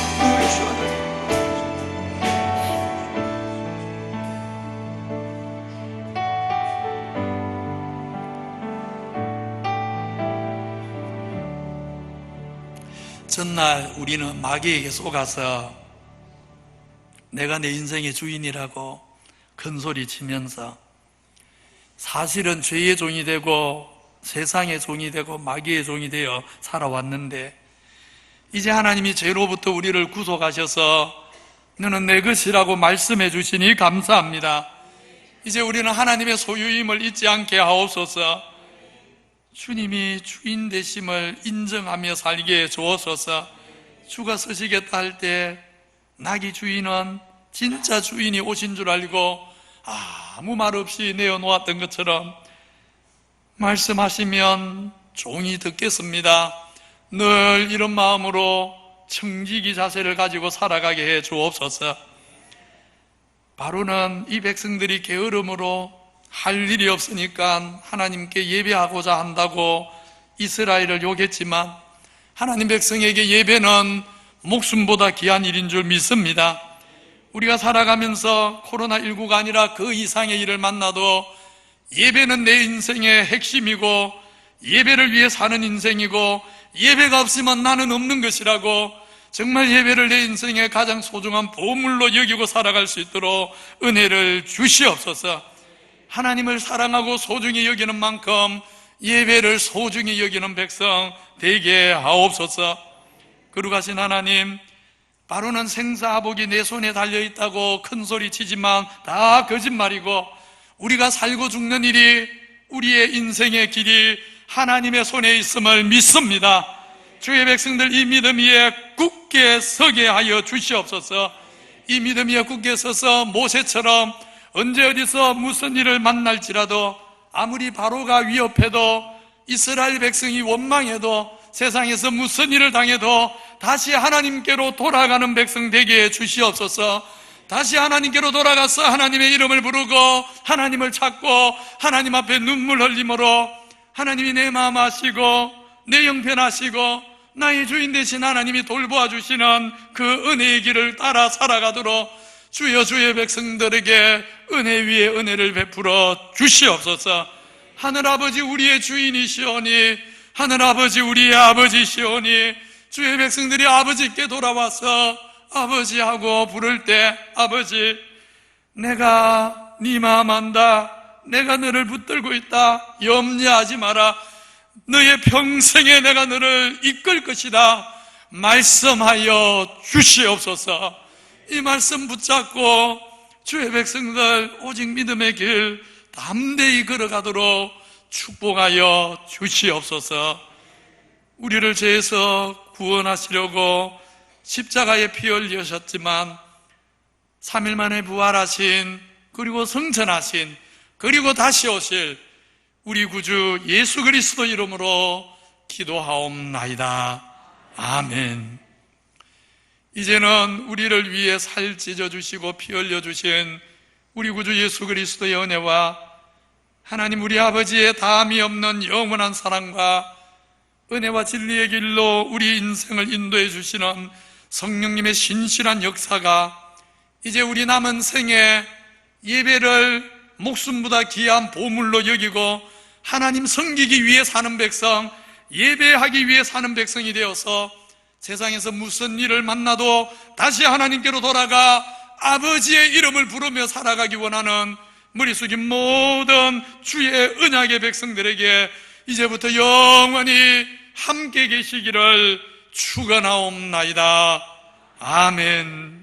전날 우리는 마귀에게 속아서 내가 내 인생의 주인이라고 큰소리 치면서 사실은 죄의 종이 되고 세상의 종이 되고 마귀의 종이 되어 살아왔는데, 이제 하나님이 죄로부터 우리를 구속하셔서 너는 내 것이라고 말씀해 주시니 감사합니다. 이제 우리는 하나님의 소유임을 잊지 않게 하옵소서. 주님이 주인 되심을 인정하며 살게 해 주옵소서. 주가 서시겠다 할 때 나귀 주인은 진짜 주인이 오신 줄 알고 아무 말 없이 내어놓았던 것처럼 말씀하시면 종이 듣겠습니다. 늘 이런 마음으로 청지기 자세를 가지고 살아가게 해 주옵소서. 바로는 이 백성들이 게으름으로 할 일이 없으니까 하나님께 예배하고자 한다고 이스라엘을 욕했지만 하나님 백성에게 예배는 목숨보다 귀한 일인 줄 믿습니다. 우리가 살아가면서 코로나19가 아니라 그 이상의 일을 만나도 예배는 내 인생의 핵심이고 예배를 위해 사는 인생이고 예배가 없으면 나는 없는 것이라고 정말 예배를 내 인생의 가장 소중한 보물로 여기고 살아갈 수 있도록 은혜를 주시옵소서. 하나님을 사랑하고 소중히 여기는 만큼 예배를 소중히 여기는 백성 되게 하옵소서. 거룩하신 하나님, 바로는 생사복이 내 손에 달려있다고 큰소리 치지만 다 거짓말이고 우리가 살고 죽는 일이, 우리의 인생의 길이 하나님의 손에 있음을 믿습니다. 주의 백성들 이 믿음 위에 굳게 서게 하여 주시옵소서. 이 믿음 위에 굳게 서서 모세처럼 언제 어디서 무슨 일을 만날지라도 아무리 바로가 위협해도 이스라엘 백성이 원망해도 세상에서 무슨 일을 당해도 다시 하나님께로 돌아가는 백성 되게 해 주시옵소서. 다시 하나님께로 돌아가서 하나님의 이름을 부르고 하나님을 찾고 하나님 앞에 눈물 흘림으로 하나님이 내 마음 아시고 내 형편 아시고 나의 주인 되신 하나님이 돌보아 주시는 그 은혜의 길을 따라 살아가도록 주여 주의 백성들에게 은혜 위에 은혜를 베풀어 주시옵소서. 하늘아버지 우리의 주인이시오니, 하늘아버지 우리의 아버지시오니, 주의 백성들이 아버지께 돌아와서 아버지하고 부를 때 아버지 내가 네 마음 안다, 내가 너를 붙들고 있다, 염려하지 마라, 너의 평생에 내가 너를 이끌 것이다 말씀하여 주시옵소서. 이 말씀 붙잡고 주의 백성들 오직 믿음의 길 담대히 걸어가도록 축복하여 주시옵소서. 우리를 죄에서 구원하시려고 십자가에 피 흘리셨지만 3일 만에 부활하신, 그리고 성천하신, 그리고 다시 오실 우리 구주 예수 그리스도 이름으로 기도하옵나이다. 아멘. 이제는 우리를 위해 살 찢어주시고 피 흘려주신 우리 구주 예수 그리스도의 은혜와 하나님 우리 아버지의 다함이 없는 영원한 사랑과 은혜와 진리의 길로 우리 인생을 인도해 주시는 성령님의 신실한 역사가 이제 우리 남은 생에 예배를 목숨보다 귀한 보물로 여기고 하나님 섬기기 위해 사는 백성, 예배하기 위해 사는 백성이 되어서 세상에서 무슨 일을 만나도 다시 하나님께로 돌아가 아버지의 이름을 부르며 살아가기 원하는 머리 숙인 모든 주의 언약의 백성들에게 이제부터 영원히 함께 계시기를 축원하옵나이다. 아멘.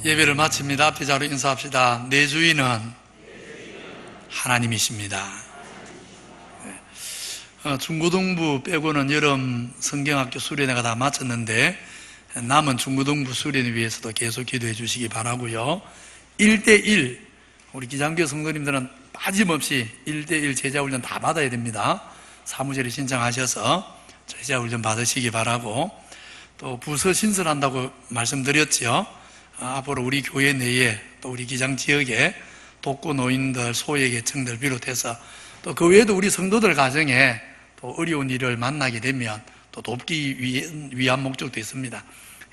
예배를 마칩니다. 앞에 자로 인사합시다. 내 주인은 하나님이십니다. 중고등부 빼고는 여름 성경학교 수련회가 다 마쳤는데 남은 중고등부 수련회 위해서도 계속 기도해 주시기 바라고요. 1대1 우리 기장교 성도님들은 빠짐없이 1대1 제자훈련 다 받아야 됩니다. 사무실에 신청하셔서 제자훈련 받으시기 바라고, 또 부서 신설한다고 말씀드렸죠. 앞으로 우리 교회 내에 또 우리 기장 지역에 독거 노인들, 소외계층들 비롯해서 또 그 외에도 우리 성도들 가정에 또 어려운 일을 만나게 되면 또 돕기 위한 목적도 있습니다.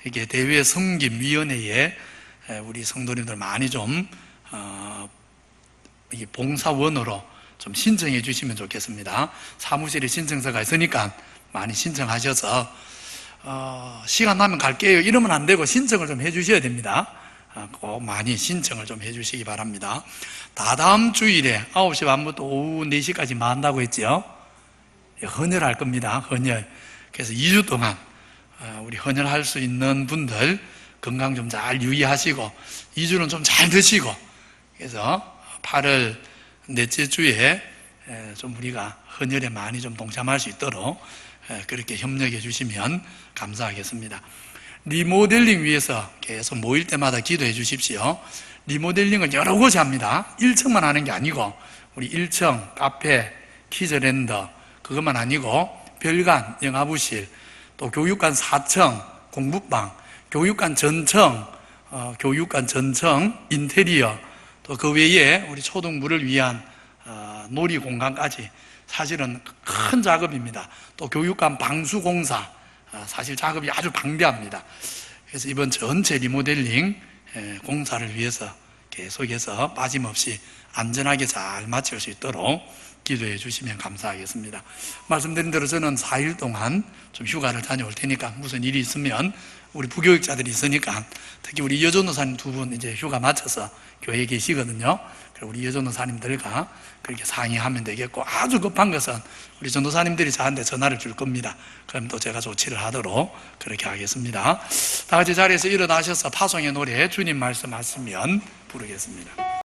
이게 대외 섬김위원회에 우리 성도님들 많이 좀 봉사원으로 좀 신청해 주시면 좋겠습니다. 사무실에 신청서가 있으니까 많이 신청하셔서 시간 나면 갈게요 이러면 안 되고 신청을 좀 해 주셔야 됩니다. 꼭 많이 신청을 좀 해 주시기 바랍니다. 다다음 주일에 9시 반부터 오후 4시까지 만다고 했죠. 헌혈할 겁니다. 헌혈. 그래서 2주 동안 우리 헌혈할 수 있는 분들 건강 좀 잘 유의하시고 2주는 좀 잘 드시고, 그래서 8월 넷째 주에 좀 우리가 헌혈에 많이 좀 동참할 수 있도록 그렇게 협력해 주시면 감사하겠습니다. 리모델링 위해서 계속 모일 때마다 기도해 주십시오. 리모델링을 여러 곳이 합니다. 1층만 하는 게 아니고 우리 1층 카페, 키즈랜더 그것만 아니고 별관, 영화부실, 또 교육관 4층 공부방, 교육관 전층 인테리어, 또 그 외에 우리 초등부를 위한 놀이공간까지 사실은 큰 작업입니다. 또 교육관 방수공사, 사실 작업이 아주 방대합니다. 그래서 이번 전체 리모델링 공사를 위해서 계속해서 빠짐없이 안전하게 잘 마칠 수 있도록 기도해 주시면 감사하겠습니다. 말씀드린 대로 저는 4일 동안 좀 휴가를 다녀올 테니까 무슨 일이 있으면 우리 부교육자들이 있으니까, 특히 우리 여전도사님 두 분 이제 휴가 마쳐서 교회에 계시거든요. 우리 여전도사님들과 그렇게 상의하면 되겠고, 아주 급한 것은 우리 전도사님들이 저한테 전화를 줄 겁니다. 그럼 또 제가 조치를 하도록 그렇게 하겠습니다. 다 같이 자리에서 일어나셔서 파송의 노래 주님 말씀하시면 부르겠습니다.